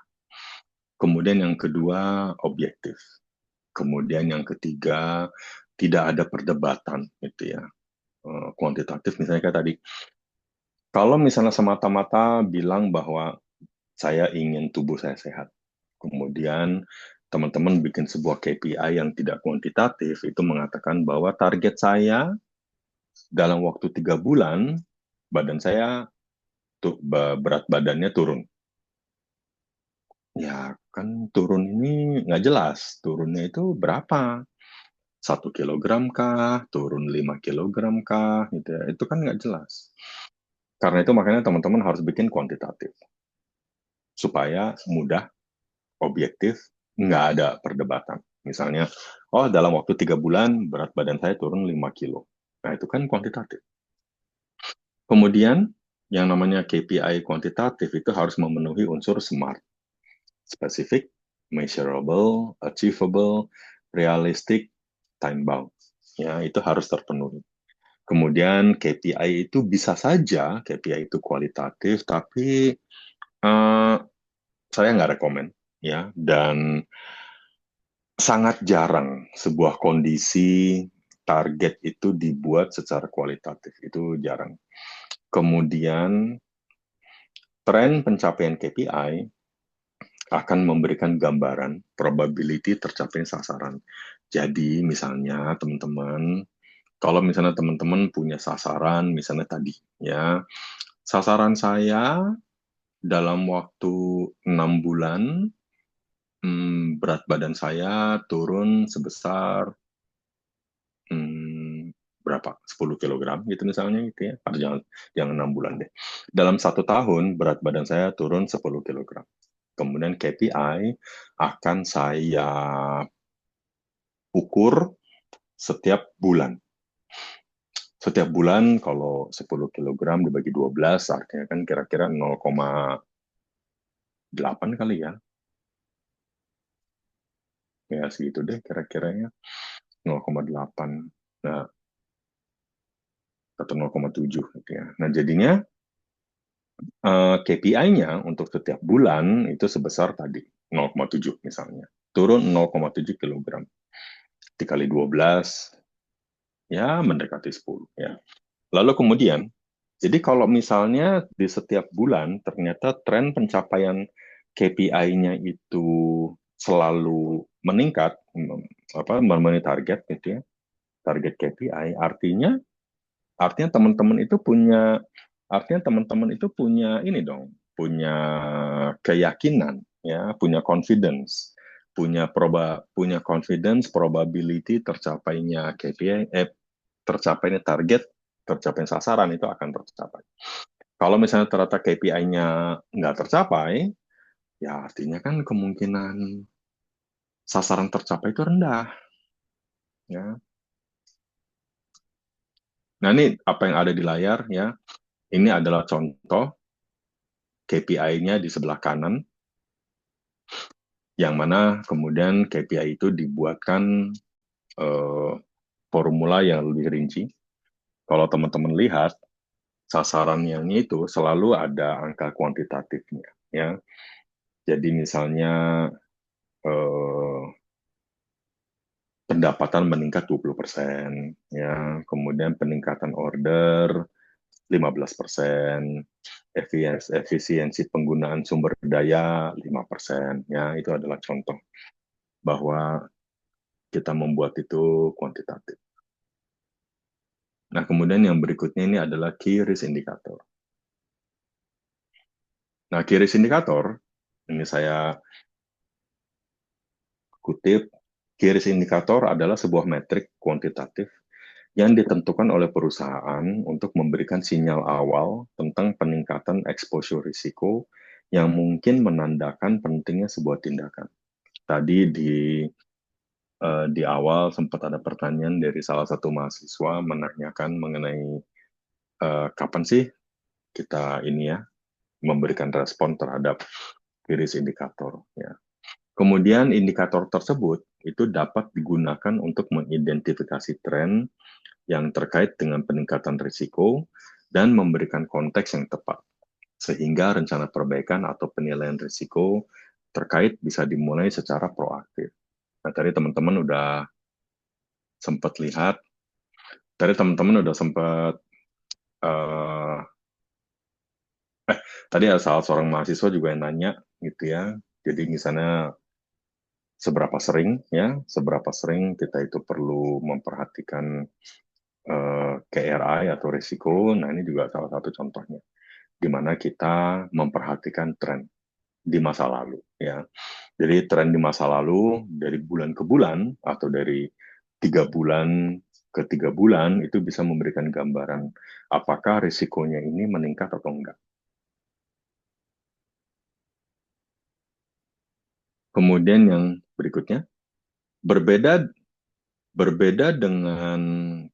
Kemudian yang kedua, objektif. Kemudian yang ketiga, tidak ada perdebatan gitu ya. Kuantitatif misalnya kayak tadi, kalau misalnya semata-mata bilang bahwa saya ingin tubuh saya sehat, kemudian teman-teman bikin sebuah KPI yang tidak kuantitatif, itu mengatakan bahwa target saya dalam waktu 3 bulan, badan saya berat badannya turun. Ya kan turun ini nggak jelas, turunnya itu berapa? 1 kilogram kah, turun 5 kilogram kah, gitu ya. Itu kan nggak jelas. Karena itu makanya teman-teman harus bikin kuantitatif. Supaya mudah, objektif, nggak ada perdebatan. Misalnya, oh dalam waktu 3 bulan berat badan saya turun 5 kilo. Nah itu kan kuantitatif. Kemudian, yang namanya KPI kuantitatif itu harus memenuhi unsur SMART. Specific, measurable, achievable, realistic, time bound. Ya, itu harus terpenuhi. Kemudian KPI itu bisa saja KPI itu kualitatif, tapi saya nggak rekomen ya. Dan sangat jarang sebuah kondisi target itu dibuat secara kualitatif. Itu jarang. Kemudian tren pencapaian KPI akan memberikan gambaran probability tercapai sasaran. Jadi misalnya teman-teman, kalau misalnya teman-teman punya sasaran, misalnya tadi ya, sasaran saya dalam waktu 6 bulan, berat badan saya turun sebesar berapa? 10 kilogram gitu misalnya gitu ya. Atau jangan 6 bulan deh. Dalam 1 tahun berat badan saya turun 10 kilogram. Kemudian KPI akan saya ukur setiap bulan. Setiap bulan kalau 10 kilogram dibagi 12 artinya kan kira-kira 0,8 kali ya. Ya segitu deh kira-kiranya 0,8. Nah, atau 0,7 gitu ya. Nah, jadinya KPI-nya untuk setiap bulan itu sebesar tadi 0,7 misalnya. Turun 0,7 kilogram. Dikali 12 ya mendekati 10 ya. Lalu kemudian, jadi kalau misalnya di setiap bulan ternyata tren pencapaian KPI-nya itu selalu meningkat, memenuhi target gitu ya, target KPI, artinya teman-teman itu punya ini dong, punya keyakinan ya, punya confidence, punya confidence probability tercapainya KPI, tercapainya target, tercapainya sasaran itu akan tercapai. Kalau misalnya ternyata KPI-nya nggak tercapai, ya artinya kan kemungkinan sasaran tercapai itu rendah. Ya. Nah ini apa yang ada di layar ya. Ini adalah contoh KPI-nya di sebelah kanan, yang mana kemudian KPI itu dibuatkan formula yang lebih rinci. Kalau teman-teman lihat, sasarannya itu selalu ada angka kuantitatifnya. Ya. Jadi misalnya pendapatan meningkat 20%, ya. Kemudian peningkatan order 15%, efisiensi penggunaan sumber daya 5%, ya. Itu adalah contoh bahwa kita membuat itu kuantitatif. Nah, kemudian yang berikutnya ini adalah key risk indicator. Nah, key risk indicator, ini saya kutip, key risk indicator adalah sebuah metrik kuantitatif yang ditentukan oleh perusahaan untuk memberikan sinyal awal tentang peningkatan exposure risiko yang mungkin menandakan pentingnya sebuah tindakan. Tadi di awal sempat ada pertanyaan dari salah satu mahasiswa menanyakan mengenai kapan sih kita ini ya memberikan respon terhadap risk indikator ya. Kemudian indikator tersebut itu dapat digunakan untuk mengidentifikasi tren yang terkait dengan peningkatan risiko dan memberikan konteks yang tepat sehingga rencana perbaikan atau penilaian risiko terkait bisa dimulai secara proaktif. Nah, tadi teman-teman udah sempat lihat, tadi teman-teman udah sempat uh, tadi ada salah seorang mahasiswa juga yang nanya gitu ya. Jadi misalnya seberapa sering kita itu perlu memperhatikan KRI atau risiko. Nah, ini juga salah satu contohnya di mana kita memperhatikan tren di masa lalu ya. Jadi tren di masa lalu dari bulan ke bulan atau dari 3 bulan ke 3 bulan itu bisa memberikan gambaran apakah risikonya ini meningkat atau enggak. Kemudian yang berikutnya, berbeda berbeda dengan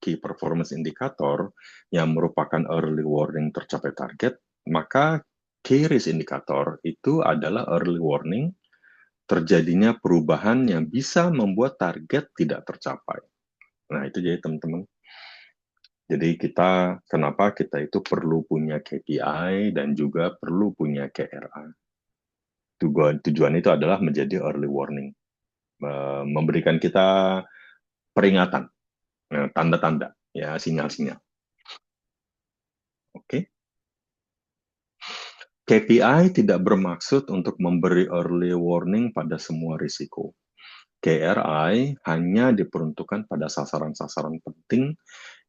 key performance indicator yang merupakan early warning tercapai target, maka key risk indicator itu adalah early warning terjadinya perubahan yang bisa membuat target tidak tercapai. Nah, itu jadi teman-teman. Jadi kenapa kita itu perlu punya KPI dan juga perlu punya KRA. Tujuan itu adalah menjadi early warning, memberikan kita peringatan, tanda-tanda, ya sinyal-sinyal. Oke. KPI tidak bermaksud untuk memberi early warning pada semua risiko. KRI hanya diperuntukkan pada sasaran-sasaran penting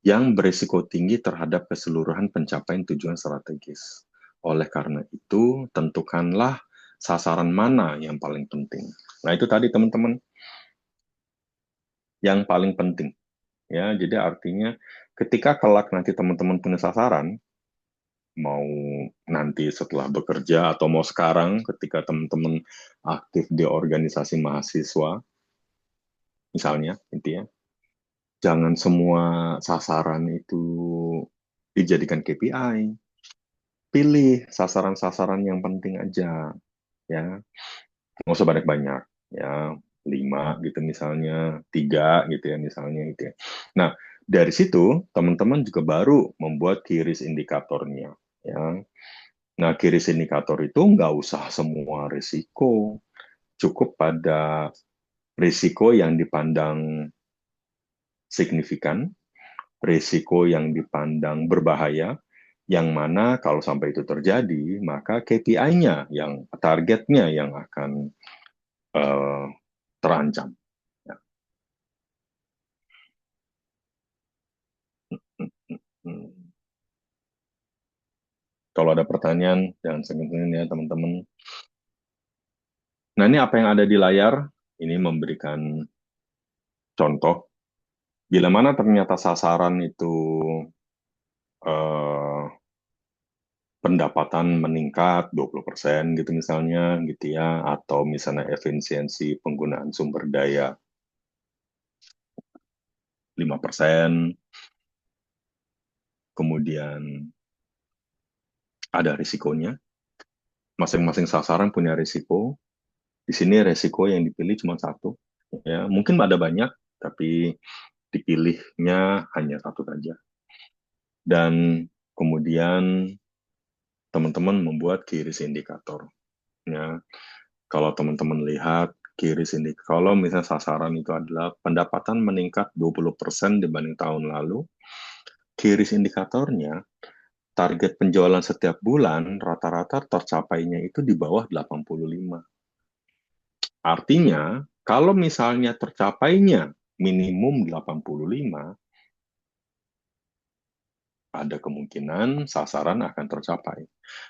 yang berisiko tinggi terhadap keseluruhan pencapaian tujuan strategis. Oleh karena itu, tentukanlah sasaran mana yang paling penting. Nah, itu tadi teman-teman, yang paling penting. Ya, jadi artinya ketika kelak nanti teman-teman punya sasaran, mau nanti setelah bekerja atau mau sekarang ketika teman-teman aktif di organisasi mahasiswa, misalnya, intinya, jangan semua sasaran itu dijadikan KPI. Pilih sasaran-sasaran yang penting aja, ya. Nggak usah banyak-banyak, ya. 5 gitu misalnya, 3 gitu ya misalnya gitu ya. Nah, dari situ teman-teman juga baru membuat key risk indikatornya, ya. Nah, key risk indikator itu nggak usah semua risiko, cukup pada risiko yang dipandang signifikan, risiko yang dipandang berbahaya, yang mana kalau sampai itu terjadi, maka KPI-nya, yang targetnya yang akan uh, terancam. Ya. Hmm. Kalau ada pertanyaan, jangan segan-segan ya teman-teman. Nah, ini apa yang ada di layar, ini memberikan contoh. Bila mana ternyata sasaran itu uh, pendapatan meningkat 20% gitu misalnya gitu ya, atau misalnya efisiensi penggunaan sumber daya 5%, kemudian ada risikonya. Masing-masing sasaran punya risiko. Di sini risiko yang dipilih cuma satu. Ya, mungkin ada banyak, tapi dipilihnya hanya satu saja. Dan kemudian teman-teman membuat key risk indicator. Ya, kalau teman-teman lihat QRIS ini. Kalau misalnya sasaran itu adalah pendapatan meningkat 20% dibanding tahun lalu, QRIS indikatornya, target penjualan setiap bulan rata-rata tercapainya itu di bawah 85. Artinya, kalau misalnya tercapainya minimum 85, ada kemungkinan sasaran akan tercapai.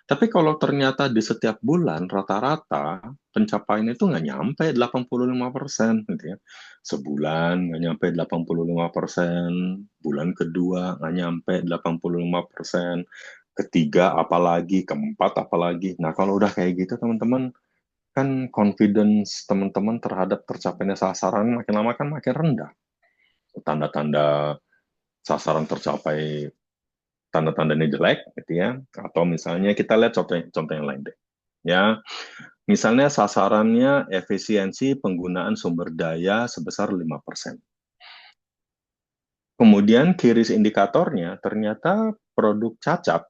Tapi kalau ternyata di setiap bulan rata-rata pencapaian itu nggak nyampe 85%, gitu ya. Sebulan nggak nyampe 85%, bulan kedua nggak nyampe 85%, ketiga apalagi, keempat apalagi. Nah, kalau udah kayak gitu teman-teman, kan confidence teman-teman terhadap tercapainya sasaran makin lama kan makin rendah. Tanda-tanda sasaran tercapai, tanda-tandanya jelek gitu ya, atau misalnya kita lihat contoh yang lain deh ya, misalnya sasarannya efisiensi penggunaan sumber daya sebesar 5%, kemudian kiris indikatornya ternyata produk cacat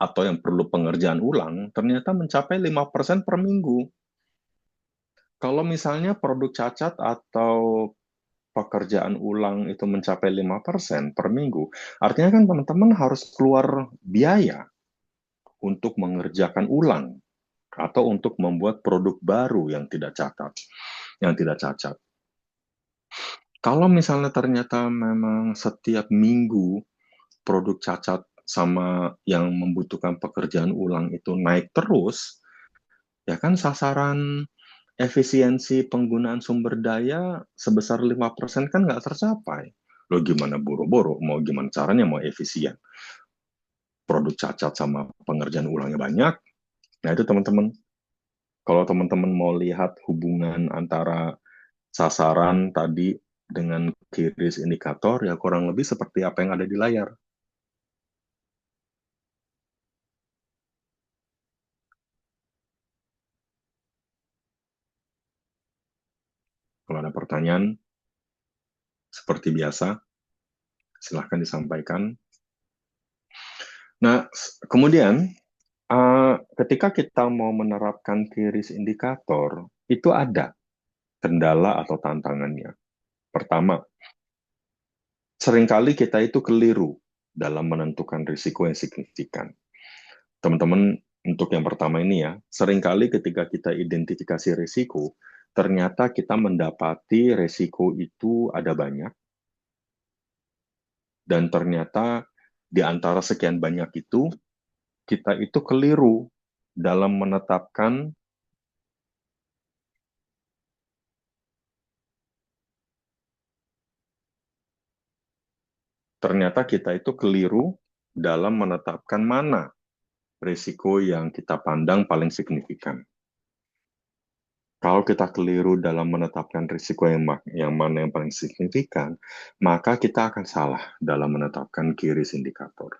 atau yang perlu pengerjaan ulang ternyata mencapai 5% per minggu. Kalau misalnya produk cacat atau pekerjaan ulang itu mencapai 5% per minggu, artinya kan teman-teman harus keluar biaya untuk mengerjakan ulang atau untuk membuat produk baru yang tidak cacat, yang tidak cacat. Kalau misalnya ternyata memang setiap minggu produk cacat sama yang membutuhkan pekerjaan ulang itu naik terus, ya kan sasaran efisiensi penggunaan sumber daya sebesar 5% kan nggak tercapai. Lo gimana boro-boro, mau gimana caranya mau efisien. Produk cacat sama pengerjaan ulangnya banyak. Nah itu teman-teman, kalau teman-teman mau lihat hubungan antara sasaran tadi dengan QRIS indikator, ya kurang lebih seperti apa yang ada di layar. Kalau ada pertanyaan, seperti biasa, silahkan disampaikan. Nah, kemudian ketika kita mau menerapkan QRIS indikator, itu ada kendala atau tantangannya. Pertama, seringkali kita itu keliru dalam menentukan risiko yang signifikan. Teman-teman, untuk yang pertama ini ya, seringkali ketika kita identifikasi risiko, ternyata kita mendapati risiko itu ada banyak, dan ternyata di antara sekian banyak itu, kita itu keliru dalam menetapkan, ternyata kita itu keliru dalam menetapkan mana risiko yang kita pandang paling signifikan. Kalau kita keliru dalam menetapkan risiko yang mana yang paling signifikan, maka kita akan salah dalam menetapkan QRIS indikator.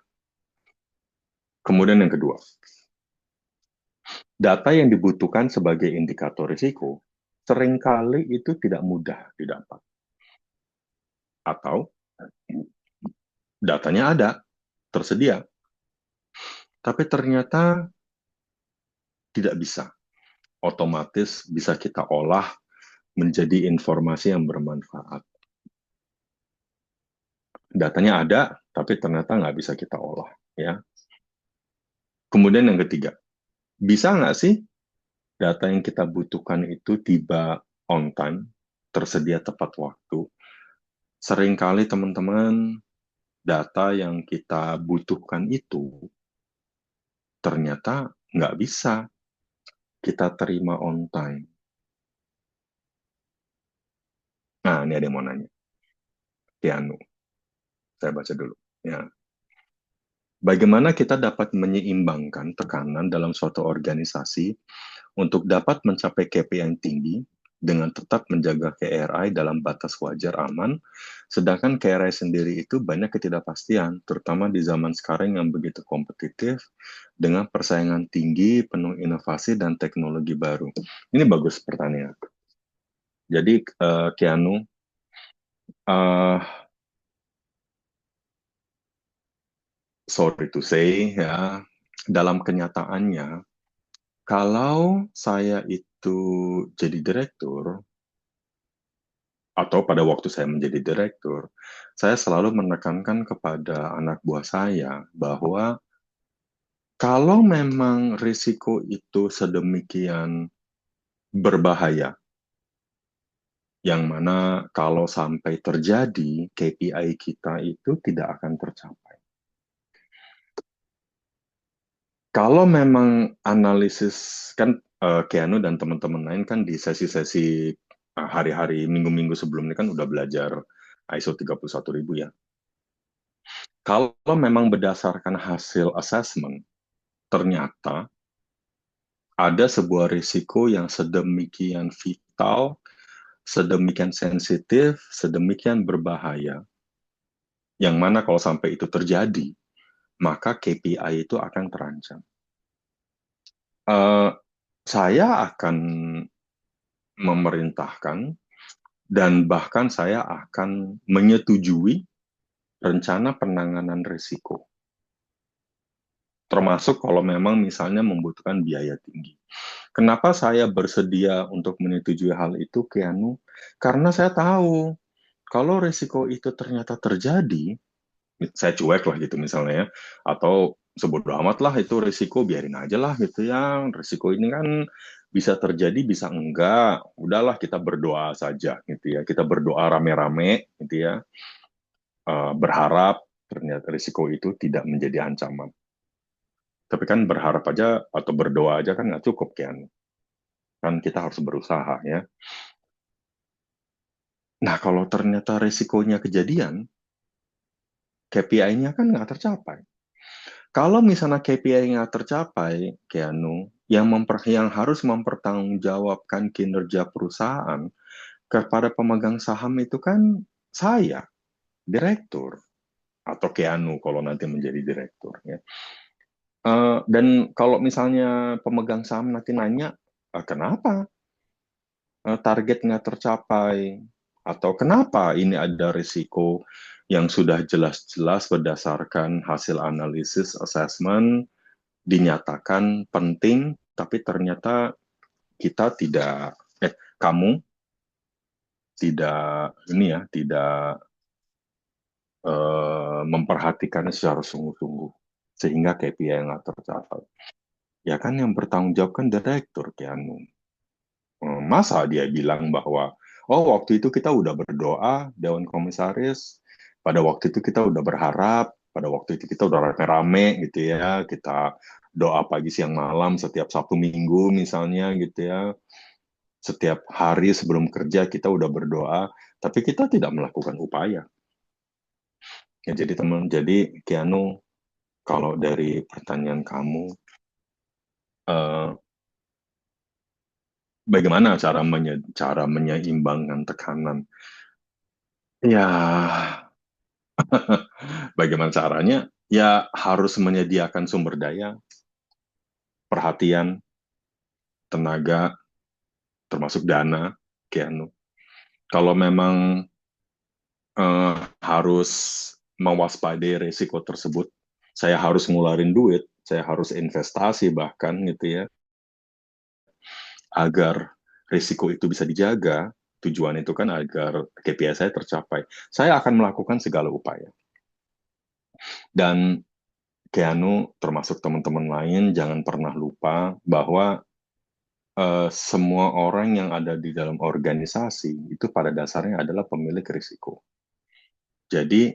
Kemudian yang kedua, data yang dibutuhkan sebagai indikator risiko seringkali itu tidak mudah didapat. Atau datanya ada, tersedia, tapi ternyata tidak bisa. Otomatis bisa kita olah menjadi informasi yang bermanfaat. Datanya ada, tapi ternyata nggak bisa kita olah. Ya. Kemudian yang ketiga, bisa nggak sih data yang kita butuhkan itu tiba on time, tersedia tepat waktu? Seringkali teman-teman, data yang kita butuhkan itu ternyata nggak bisa kita terima on time. Nah, ini ada yang mau nanya. Tianu, saya baca dulu. Ya. Bagaimana kita dapat menyeimbangkan tekanan dalam suatu organisasi untuk dapat mencapai KPI yang tinggi dengan tetap menjaga KRI dalam batas wajar aman, sedangkan KRI sendiri itu banyak ketidakpastian, terutama di zaman sekarang yang begitu kompetitif dengan persaingan tinggi, penuh inovasi dan teknologi baru. Ini bagus pertanyaan. Jadi, Keanu, uh, sorry to say, ya, dalam kenyataannya, kalau saya itu itu jadi direktur, atau pada waktu saya menjadi direktur, saya selalu menekankan kepada anak buah saya bahwa kalau memang risiko itu sedemikian berbahaya, yang mana kalau sampai terjadi, KPI kita itu tidak akan tercapai. Kalau memang analisis, kan Keanu dan teman-teman lain kan di sesi-sesi hari-hari, minggu-minggu sebelumnya kan udah belajar ISO 31000 ya. Kalau memang berdasarkan hasil assessment, ternyata ada sebuah risiko yang sedemikian vital, sedemikian sensitif, sedemikian berbahaya, yang mana kalau sampai itu terjadi, maka KPI itu akan terancam. Eh, saya akan memerintahkan dan bahkan saya akan menyetujui rencana penanganan risiko, termasuk kalau memang misalnya membutuhkan biaya tinggi. Kenapa saya bersedia untuk menyetujui hal itu, Keanu? Karena saya tahu kalau risiko itu ternyata terjadi, saya cuek lah gitu misalnya ya, atau sebodoh amat lah itu risiko, biarin aja lah gitu ya, risiko ini kan bisa terjadi bisa enggak, udahlah kita berdoa saja gitu ya, kita berdoa rame-rame gitu ya, berharap ternyata risiko itu tidak menjadi ancaman. Tapi kan berharap aja atau berdoa aja kan nggak cukup kan kita harus berusaha ya. Nah kalau ternyata risikonya kejadian, KPI-nya kan nggak tercapai. Kalau misalnya KPI nggak tercapai, Keanu, yang harus mempertanggungjawabkan kinerja perusahaan kepada pemegang saham itu kan saya, direktur, atau Keanu kalau nanti menjadi direktur. Ya. Dan kalau misalnya pemegang saham nanti nanya, kenapa target nggak tercapai? Atau kenapa ini ada risiko yang sudah jelas-jelas berdasarkan hasil analisis assessment dinyatakan penting, tapi ternyata kita tidak, kamu tidak ini ya, tidak memperhatikannya secara sungguh-sungguh, sehingga KPI yang nggak tercapai. Ya kan yang bertanggung jawab kan direktur, Keanu. Masa dia bilang bahwa, oh waktu itu kita udah berdoa, Dewan Komisaris, pada waktu itu kita udah berharap, pada waktu itu kita udah rame-rame gitu ya, kita doa pagi siang malam setiap Sabtu Minggu misalnya gitu ya, setiap hari sebelum kerja kita udah berdoa, tapi kita tidak melakukan upaya. Ya, jadi Keanu, kalau dari pertanyaan kamu, eh, bagaimana cara menyeimbangkan tekanan? Ya, bagaimana caranya? Ya harus menyediakan sumber daya, perhatian, tenaga, termasuk dana, Keanu. Kalau memang harus mewaspadai risiko tersebut, saya harus ngularin duit, saya harus investasi bahkan gitu ya, agar risiko itu bisa dijaga. Tujuan itu kan agar KPI saya tercapai. Saya akan melakukan segala upaya. Dan Keanu, termasuk teman-teman lain, jangan pernah lupa bahwa semua orang yang ada di dalam organisasi itu pada dasarnya adalah pemilik risiko. Jadi,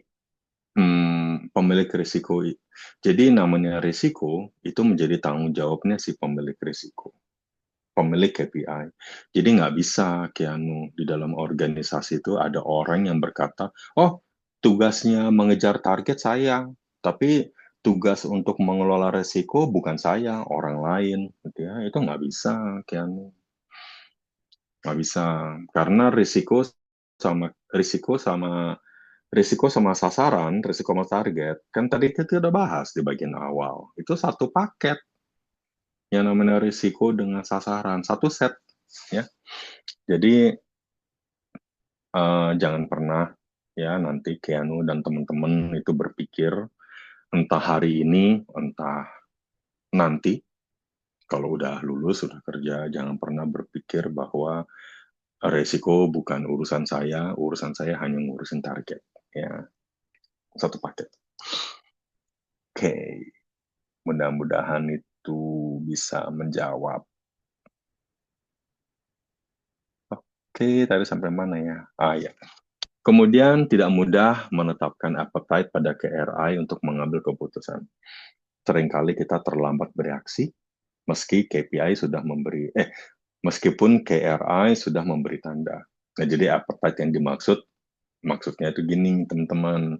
pemilik risiko, jadi namanya risiko itu menjadi tanggung jawabnya si pemilik risiko, pemilik KPI. Jadi nggak bisa, Keanu, di dalam organisasi itu ada orang yang berkata, oh, tugasnya mengejar target saya, tapi tugas untuk mengelola resiko bukan saya, orang lain. Gitu ya. Itu nggak bisa, Keanu. Nggak bisa. Karena sama risiko sama risiko sama sasaran, risiko sama target, kan tadi kita udah bahas di bagian awal. Itu satu paket yang namanya risiko dengan sasaran, satu set ya. Jadi jangan pernah ya nanti Keanu dan teman-teman itu berpikir entah hari ini, entah nanti Kalau udah lulus, sudah kerja, jangan pernah berpikir bahwa resiko bukan urusan saya hanya ngurusin target. Ya, satu paket. Oke, mudah-mudahan itu bisa menjawab. Oke, tadi sampai mana ya? Ya. Kemudian tidak mudah menetapkan appetite pada KRI untuk mengambil keputusan. Seringkali kita terlambat bereaksi meski KPI sudah memberi meskipun KRI sudah memberi tanda. Nah, jadi appetite yang maksudnya itu gini, teman-teman.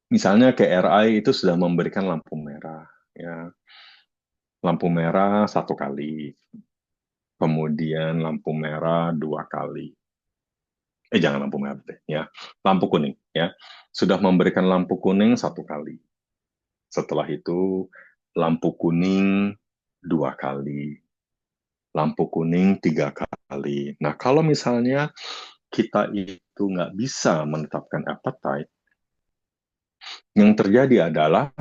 Misalnya KRI itu sudah memberikan lampu merah, ya. Lampu merah satu kali, kemudian lampu merah dua kali. Jangan lampu merah deh, ya. Lampu kuning, ya. Sudah memberikan lampu kuning satu kali. Setelah itu, lampu kuning dua kali. Lampu kuning tiga kali. Nah, kalau misalnya kita itu nggak bisa menetapkan appetite, yang terjadi adalah,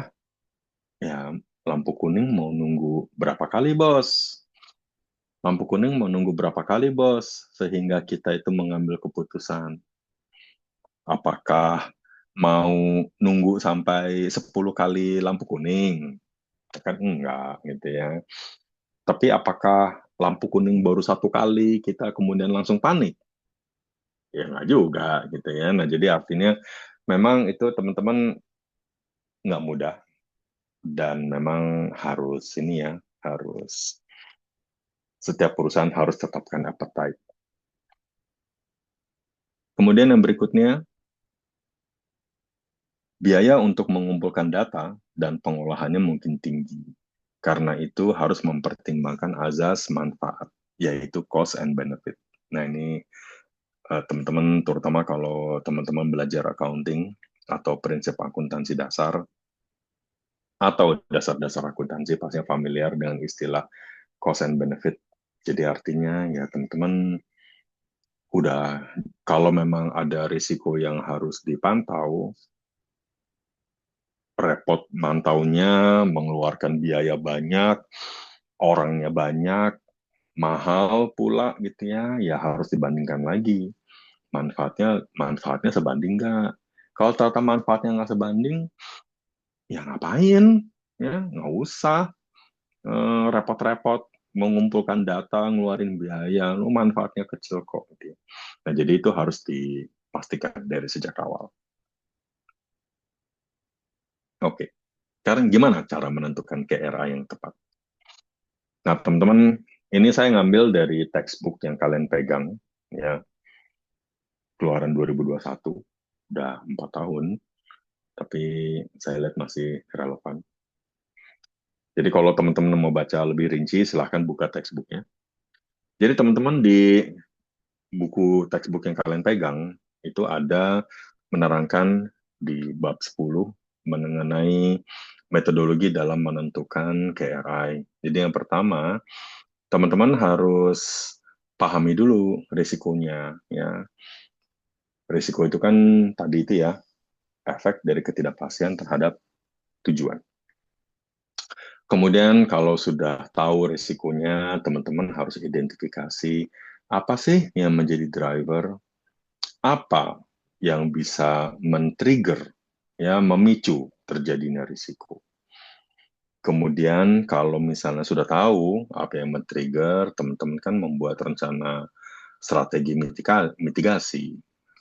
ya, lampu kuning mau nunggu berapa kali, bos? Lampu kuning mau nunggu berapa kali, bos? Sehingga kita itu mengambil keputusan. Apakah mau nunggu sampai 10 kali lampu kuning? Kan enggak, gitu ya. Tapi apakah lampu kuning baru satu kali, kita kemudian langsung panik? Ya enggak juga, gitu ya. Nah, jadi artinya memang itu teman-teman nggak mudah. Dan memang harus ini ya, setiap perusahaan harus tetapkan appetite. Kemudian yang berikutnya, biaya untuk mengumpulkan data dan pengolahannya mungkin tinggi. Karena itu harus mempertimbangkan azas manfaat, yaitu cost and benefit. Nah, ini teman-teman, terutama kalau teman-teman belajar accounting atau prinsip akuntansi dasar, atau dasar-dasar akuntansi, pasti familiar dengan istilah cost and benefit. Jadi artinya ya teman-teman udah, kalau memang ada risiko yang harus dipantau, repot mantaunya, mengeluarkan biaya banyak, orangnya banyak, mahal pula gitu ya, ya harus dibandingkan lagi. Manfaatnya sebanding nggak? Kalau ternyata manfaatnya nggak sebanding, ya ngapain? Ya nggak usah repot-repot mengumpulkan data, ngeluarin biaya, lu manfaatnya kecil kok. Gitu. Nah, jadi itu harus dipastikan dari sejak awal. Oke, sekarang gimana cara menentukan KRA yang tepat? Nah, teman-teman, ini saya ngambil dari textbook yang kalian pegang, ya, keluaran 2021, udah 4 tahun, tapi saya lihat masih relevan. Jadi kalau teman-teman mau baca lebih rinci, silahkan buka textbooknya. Jadi teman-teman di buku textbook yang kalian pegang, itu ada menerangkan di bab 10 mengenai metodologi dalam menentukan KRI. Jadi yang pertama, teman-teman harus pahami dulu risikonya. Ya. Risiko itu kan tadi itu ya, efek dari ketidakpastian terhadap tujuan. Kemudian kalau sudah tahu risikonya, teman-teman harus identifikasi apa sih yang menjadi driver, apa yang bisa men-trigger, ya, memicu terjadinya risiko. Kemudian kalau misalnya sudah tahu apa yang men-trigger, teman-teman kan membuat rencana strategi mitigasi,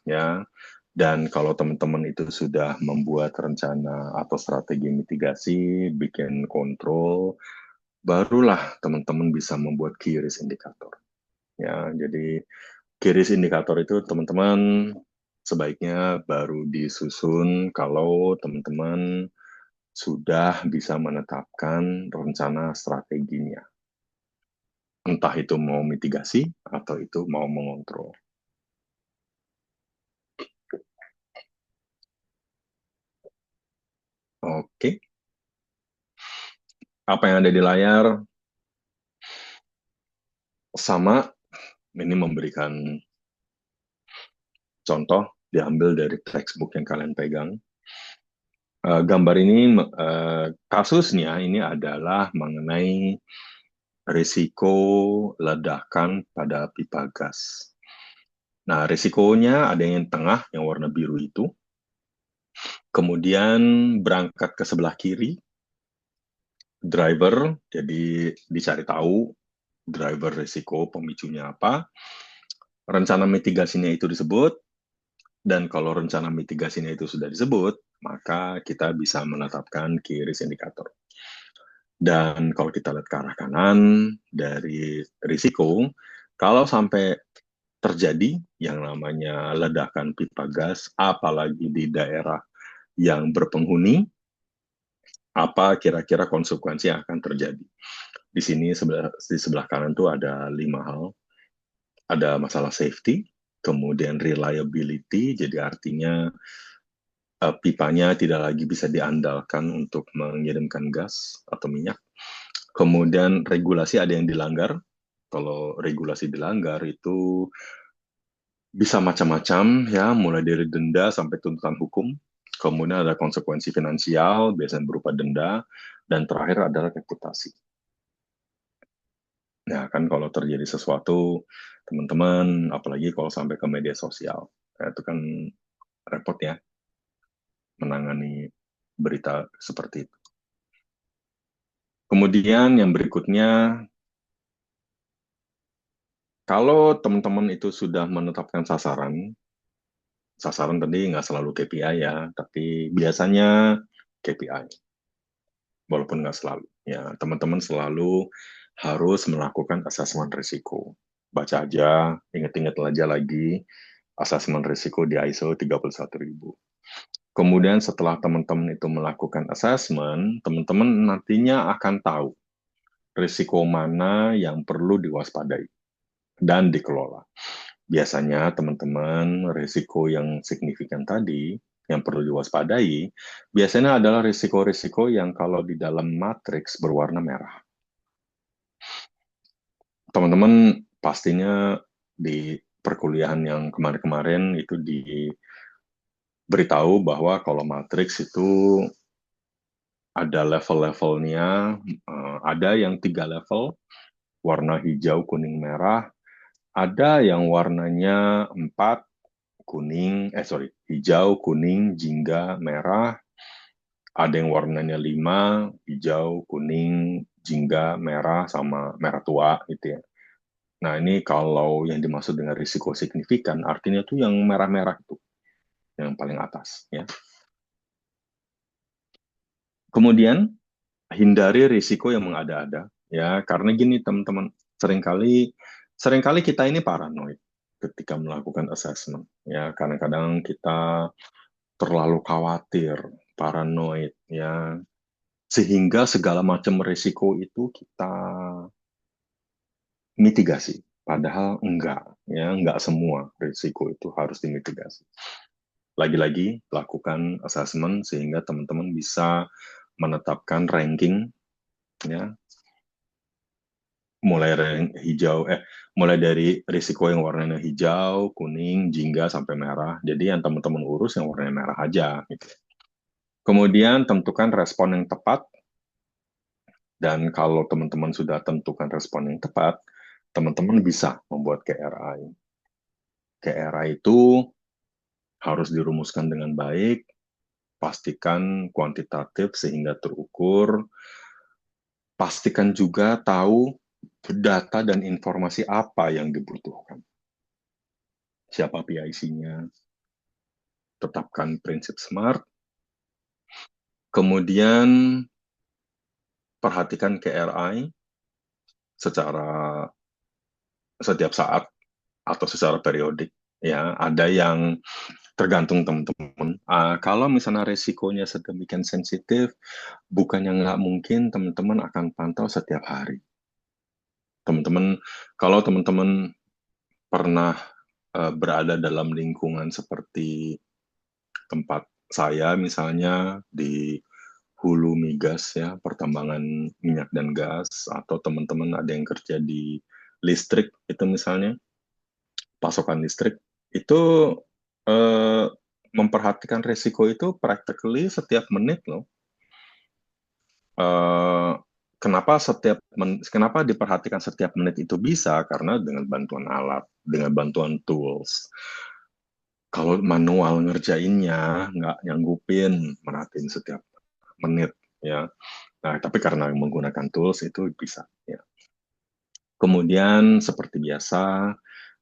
ya. Dan kalau teman-teman itu sudah membuat rencana atau strategi mitigasi, bikin kontrol, barulah teman-teman bisa membuat key risk indicator. Ya, jadi key risk indicator itu teman-teman sebaiknya baru disusun kalau teman-teman sudah bisa menetapkan rencana strateginya. Entah itu mau mitigasi atau itu mau mengontrol. Oke. Apa yang ada di layar sama, ini memberikan contoh diambil dari textbook yang kalian pegang. Gambar ini kasusnya ini adalah mengenai risiko ledakan pada pipa gas. Nah, risikonya ada yang tengah, yang warna biru itu. Kemudian berangkat ke sebelah kiri, driver, jadi dicari tahu driver risiko pemicunya apa. Rencana mitigasinya itu disebut, dan kalau rencana mitigasinya itu sudah disebut, maka kita bisa menetapkan key risk indicator. Dan kalau kita lihat ke arah kanan dari risiko, kalau sampai terjadi yang namanya ledakan pipa gas, apalagi di daerah yang berpenghuni, apa kira-kira konsekuensi yang akan terjadi? Di sini di sebelah kanan tuh ada 5 hal. Ada masalah safety, kemudian reliability, jadi artinya pipanya tidak lagi bisa diandalkan untuk mengirimkan gas atau minyak. Kemudian regulasi ada yang dilanggar. Kalau regulasi dilanggar itu bisa macam-macam ya, mulai dari denda sampai tuntutan hukum. Kemudian ada konsekuensi finansial, biasanya berupa denda, dan terakhir adalah reputasi. Nah, kan kalau terjadi sesuatu, teman-teman, apalagi kalau sampai ke media sosial, itu kan repot ya, menangani berita seperti itu. Kemudian yang berikutnya, kalau teman-teman itu sudah menetapkan sasaran, sasaran tadi nggak selalu KPI ya, tapi biasanya KPI, walaupun nggak selalu. Ya, teman-teman selalu harus melakukan asesmen risiko. Baca aja, ingat-ingat aja lagi, asesmen risiko di ISO 31000. Kemudian setelah teman-teman itu melakukan asesmen, teman-teman nantinya akan tahu risiko mana yang perlu diwaspadai dan dikelola. Biasanya teman-teman risiko yang signifikan tadi yang perlu diwaspadai biasanya adalah risiko-risiko yang kalau di dalam matriks berwarna merah. Teman-teman pastinya di perkuliahan yang kemarin-kemarin itu diberitahu bahwa kalau matriks itu ada level-levelnya, ada yang 3 level, warna hijau, kuning, merah, ada yang warnanya 4, hijau, kuning, jingga, merah, ada yang warnanya 5, hijau, kuning, jingga, merah, sama merah tua, gitu ya. Nah, ini kalau yang dimaksud dengan risiko signifikan, artinya tuh yang merah-merah itu, yang paling atas, ya. Kemudian, hindari risiko yang mengada-ada, ya, karena gini teman-teman, seringkali seringkali kita ini paranoid ketika melakukan assessment, ya, kadang-kadang kita terlalu khawatir, paranoid, ya, sehingga segala macam risiko itu kita mitigasi, padahal enggak, ya, enggak semua risiko itu harus dimitigasi. Lagi-lagi lakukan assessment sehingga teman-teman bisa menetapkan ranking, ya, mulai dari risiko yang warnanya hijau, kuning, jingga sampai merah. Jadi yang teman-teman urus yang warnanya merah aja gitu. Kemudian tentukan respon yang tepat, dan kalau teman-teman sudah tentukan respon yang tepat, teman-teman bisa membuat KRI. KRI itu harus dirumuskan dengan baik, pastikan kuantitatif sehingga terukur, pastikan juga tahu data dan informasi apa yang dibutuhkan. Siapa PIC-nya, tetapkan prinsip SMART, kemudian perhatikan KRI secara setiap saat atau secara periodik. Ya, ada yang tergantung teman-teman. Kalau misalnya resikonya sedemikian sensitif, bukannya nggak mungkin teman-teman akan pantau setiap hari. Teman-teman, kalau teman-teman pernah berada dalam lingkungan seperti tempat saya misalnya di hulu migas ya, pertambangan minyak dan gas, atau teman-teman ada yang kerja di listrik itu misalnya, pasokan listrik, itu eh, memperhatikan risiko itu practically setiap menit loh. Eh, kenapa diperhatikan setiap menit itu bisa? Karena dengan bantuan alat, dengan bantuan tools. Kalau manual ngerjainnya nggak nyanggupin merhatiin setiap menit ya. Nah, tapi karena menggunakan tools itu bisa ya. Kemudian seperti biasa,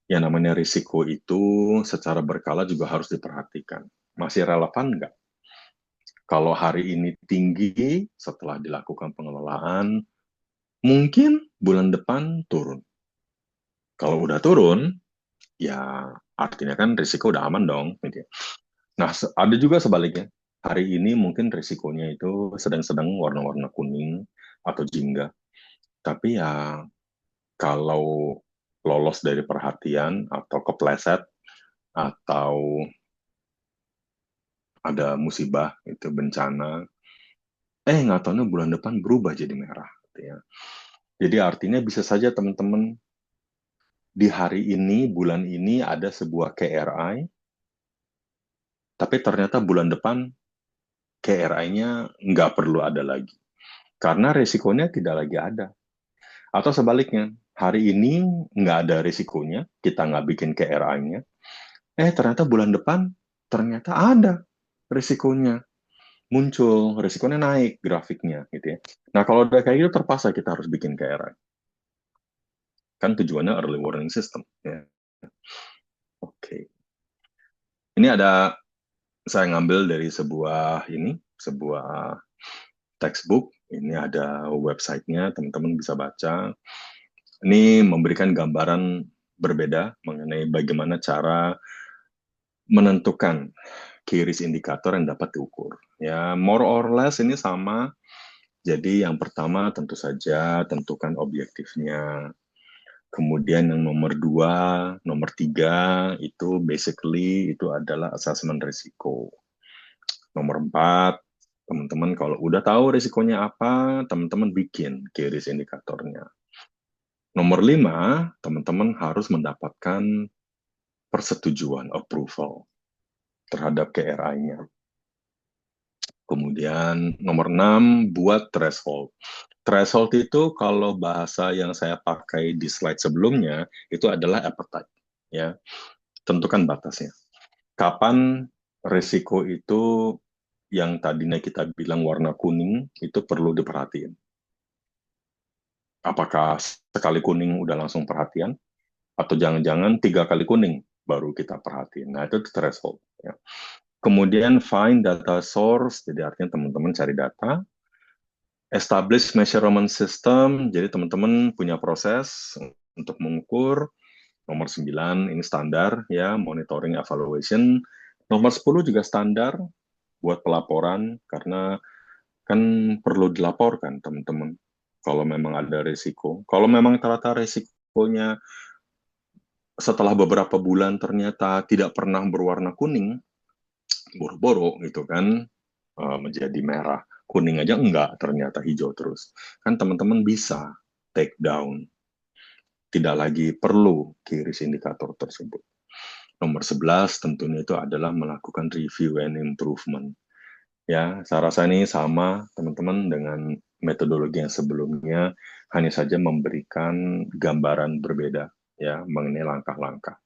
yang namanya risiko itu secara berkala juga harus diperhatikan. Masih relevan nggak? Kalau hari ini tinggi setelah dilakukan pengelolaan, mungkin bulan depan turun. Kalau udah turun, ya artinya kan risiko udah aman dong. Gitu ya. Nah, ada juga sebaliknya. Hari ini mungkin risikonya itu sedang-sedang warna-warna kuning atau jingga. Tapi ya kalau lolos dari perhatian atau kepleset atau ada musibah itu bencana, nggak tahunya bulan depan berubah jadi merah. Gitu ya. Jadi artinya bisa saja teman-teman di hari ini, bulan ini ada sebuah KRI, tapi ternyata bulan depan KRI-nya nggak perlu ada lagi. Karena resikonya tidak lagi ada. Atau sebaliknya, hari ini nggak ada risikonya, kita nggak bikin KRI-nya, ternyata bulan depan ternyata ada risikonya, muncul, risikonya naik grafiknya gitu ya. Nah kalau udah kayak gitu terpaksa kita harus bikin KRI. Kan tujuannya early warning system. Ya. Oke. Ini ada, saya ngambil dari sebuah textbook, ini ada websitenya, teman-teman bisa baca. Ini memberikan gambaran berbeda mengenai bagaimana cara menentukan key risk indikator yang dapat diukur. Ya, more or less ini sama. Jadi yang pertama tentu saja tentukan objektifnya. Kemudian yang nomor dua, nomor tiga itu basically itu adalah asesmen risiko. Nomor empat, teman-teman kalau udah tahu risikonya apa, teman-teman bikin key risk indikatornya. Nomor lima, teman-teman harus mendapatkan persetujuan, approval terhadap KRI-nya. Kemudian nomor 6 buat threshold. Threshold itu kalau bahasa yang saya pakai di slide sebelumnya itu adalah appetite, ya. Tentukan batasnya. Kapan risiko itu yang tadinya kita bilang warna kuning itu perlu diperhatiin. Apakah sekali kuning udah langsung perhatian atau jangan-jangan 3 kali kuning baru kita perhatiin. Nah, itu threshold, ya. Kemudian find data source, jadi artinya teman-teman cari data. Establish measurement system, jadi teman-teman punya proses untuk mengukur. Nomor 9 ini standar ya, monitoring evaluation. Nomor 10 juga standar buat pelaporan karena kan perlu dilaporkan teman-teman kalau memang ada risiko. Kalau memang ternyata risikonya setelah beberapa bulan ternyata tidak pernah berwarna kuning, boro-boro gitu kan, menjadi merah. Kuning aja enggak, ternyata hijau terus. Kan teman-teman bisa take down. Tidak lagi perlu kiris indikator tersebut. Nomor 11 tentunya itu adalah melakukan review and improvement. Ya, saya rasa ini sama teman-teman dengan metodologi yang sebelumnya, hanya saja memberikan gambaran berbeda ya mengenai langkah-langkah.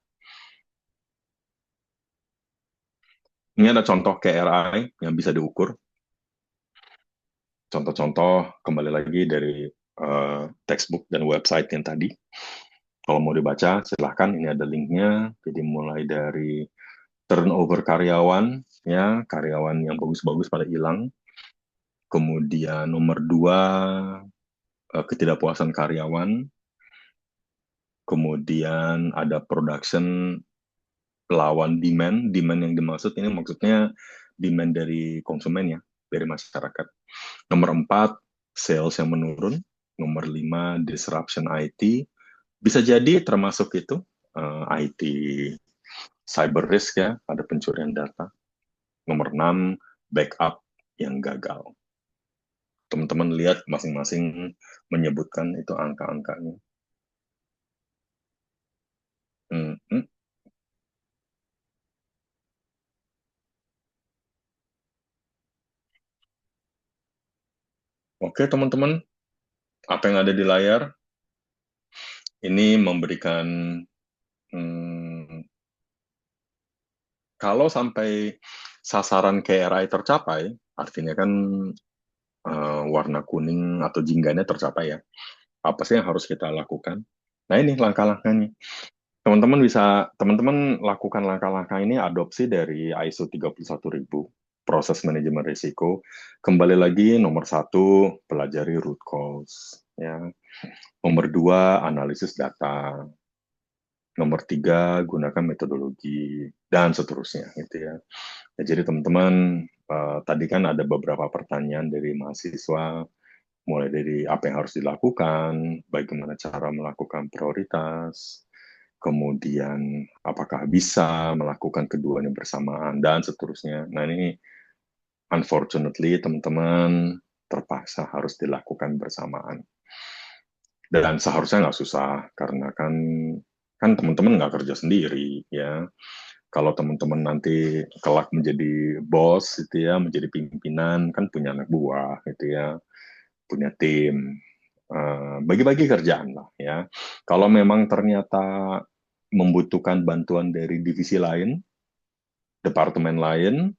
Ini ada contoh KRI yang bisa diukur. Contoh-contoh kembali lagi dari textbook dan website yang tadi. Kalau mau dibaca, silahkan. Ini ada linknya. Jadi mulai dari turnover karyawan, ya karyawan yang bagus-bagus pada hilang. Kemudian nomor dua, ketidakpuasan karyawan. Kemudian ada production lawan demand. Demand yang dimaksud ini maksudnya demand dari konsumen ya, dari masyarakat. Nomor 4, sales yang menurun. Nomor 5, disruption IT. Bisa jadi termasuk itu, IT cyber risk ya, ada pencurian data. Nomor 6, backup yang gagal. Teman-teman lihat masing-masing menyebutkan itu angka-angkanya. Hmm, hmm. Oke teman-teman, Apa yang ada di layar ini memberikan hmm, kalau sampai sasaran KRI tercapai, artinya kan warna kuning atau jingganya tercapai ya. Apa sih yang harus kita lakukan? Nah, ini langkah-langkahnya. Teman-teman lakukan langkah-langkah ini adopsi dari ISO 31000, proses manajemen risiko. Kembali lagi, nomor satu, pelajari root cause. Ya. Nomor dua, analisis data. Nomor tiga, gunakan metodologi, dan seterusnya. Gitu ya. Ya, jadi teman-teman, tadi kan ada beberapa pertanyaan dari mahasiswa, mulai dari apa yang harus dilakukan, bagaimana cara melakukan prioritas, kemudian apakah bisa melakukan keduanya bersamaan, dan seterusnya. Nah ini unfortunately teman-teman terpaksa harus dilakukan bersamaan. Dan seharusnya nggak susah, karena kan teman-teman nggak kerja sendiri, ya. Kalau teman-teman nanti kelak menjadi bos, gitu ya, menjadi pimpinan, kan punya anak buah, gitu ya, punya tim. Bagi-bagi kerjaan lah ya. Kalau memang ternyata membutuhkan bantuan dari divisi lain, departemen lain,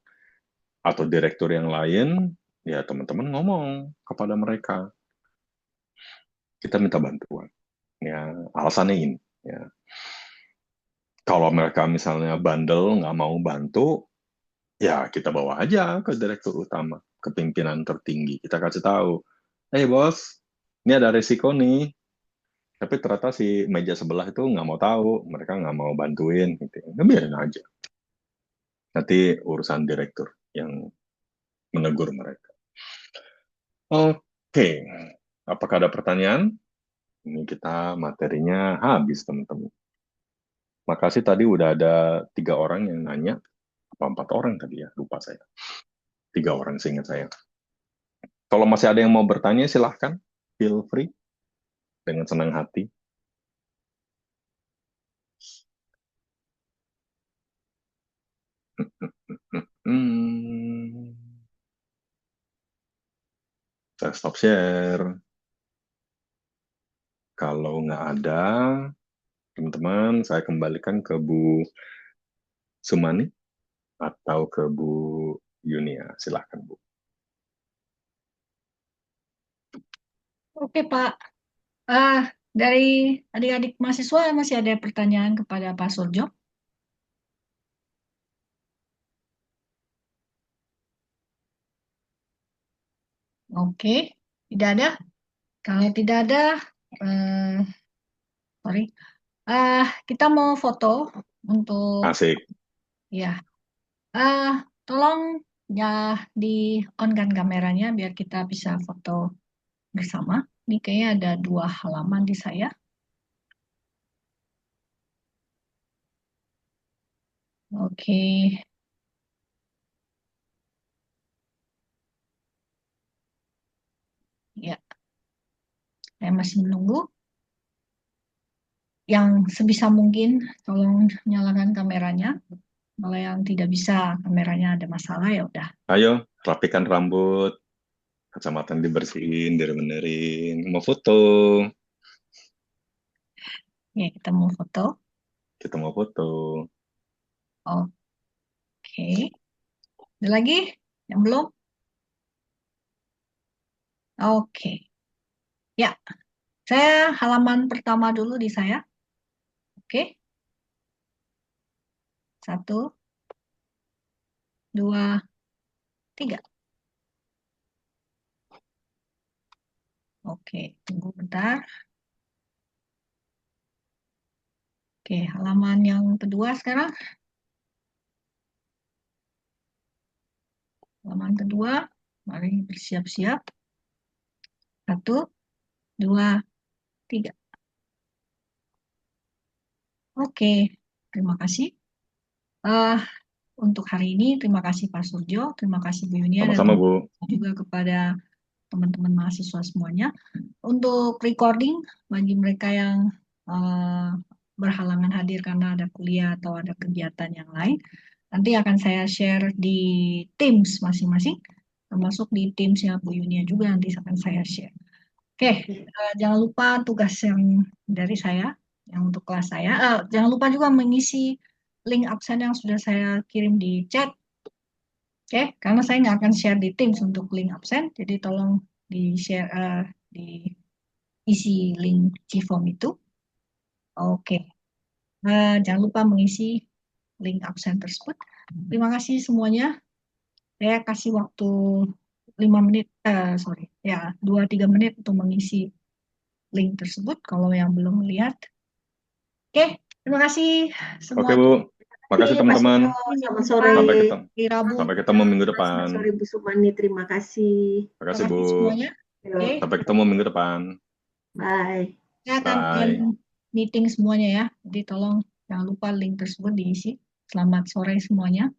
atau direktur yang lain, ya teman-teman ngomong kepada mereka, kita minta bantuan. Ya, alasannya ini. Ya. Kalau mereka misalnya bandel, nggak mau bantu, ya kita bawa aja ke direktur utama, ke pimpinan tertinggi. Kita kasih tahu, bos, ini ada resiko nih. Tapi ternyata si meja sebelah itu nggak mau tahu, mereka nggak mau bantuin, gitu. Nah, biarin aja. Nanti urusan direktur yang menegur mereka. Oke, apakah ada pertanyaan? Ini kita materinya habis, teman-teman. Makasih tadi udah ada 3 orang yang nanya, apa 4 orang tadi ya, lupa saya. 3 orang seingat saya. Kalau masih ada yang mau bertanya, silahkan, feel free, dengan senang hati. Hmm, saya stop share. Kalau nggak ada, teman-teman, saya kembalikan ke Bu Sumani atau ke Bu Yunia. Silahkan, Bu.
Oke, Pak. Ah, dari adik-adik mahasiswa masih ada pertanyaan kepada Pak Surjo? Oke, tidak ada. Kalau tidak ada, eh, sorry. Kita mau foto untuk
Asik.
ya. Ah, Tolong ya di on kan kameranya biar kita bisa foto bersama. Ini kayaknya ada 2 halaman di saya. Oke, ya, saya masih menunggu. Yang sebisa mungkin tolong nyalakan kameranya. Kalau yang tidak bisa kameranya ada masalah ya udah.
Ayo, rapikan rambut, kacamata dibersihin, dibenerin. Mau foto.
Ya, kita mau foto.
Kita mau foto.
Oke. Ada lagi yang belum? Oke. Ya, saya halaman pertama dulu di saya. Oke. 1, 2, 3. Oke, tunggu bentar. Oke, halaman yang kedua sekarang. Halaman kedua. Mari bersiap-siap. 1, 2, 3. Oke, terima kasih. Eh, untuk hari ini, terima kasih Pak Surjo, terima kasih Bu Yunia, dan
Sama-sama,
terima
Bu.
kasih juga kepada teman-teman mahasiswa semuanya. Untuk recording, bagi mereka yang eh, berhalangan hadir karena ada kuliah atau ada kegiatan yang lain, nanti akan saya share di Teams masing-masing, termasuk di Teamsnya Bu Yunia juga nanti akan saya share. Oke, jangan lupa tugas yang dari saya, yang untuk kelas saya. Jangan lupa juga mengisi link absen yang sudah saya kirim di chat. Oke, karena saya nggak akan share di Teams untuk link absen, jadi tolong di share, diisi link Gform itu. Oke, jangan lupa mengisi link absen tersebut. Terima kasih semuanya. Saya kasih waktu 5 menit, sorry, ya 2-3 menit untuk mengisi link tersebut kalau yang belum lihat. Oke, terima kasih
Oke,
semuanya.
Bu.
Di
Makasih
Pak
teman-teman.
Suto,
Selamat
minggu
sore.
depan, di Rabu.
Sampai ketemu minggu
Selamat
depan.
sore Bu Sumani. Terima kasih.
Terima
Makasih, Bu.
kasih semuanya. Oke,
Yuk,
Sampai ketemu minggu depan.
bye.
saya akan end
Bye.
meeting semuanya ya. Jadi tolong jangan lupa link tersebut diisi. Selamat sore semuanya.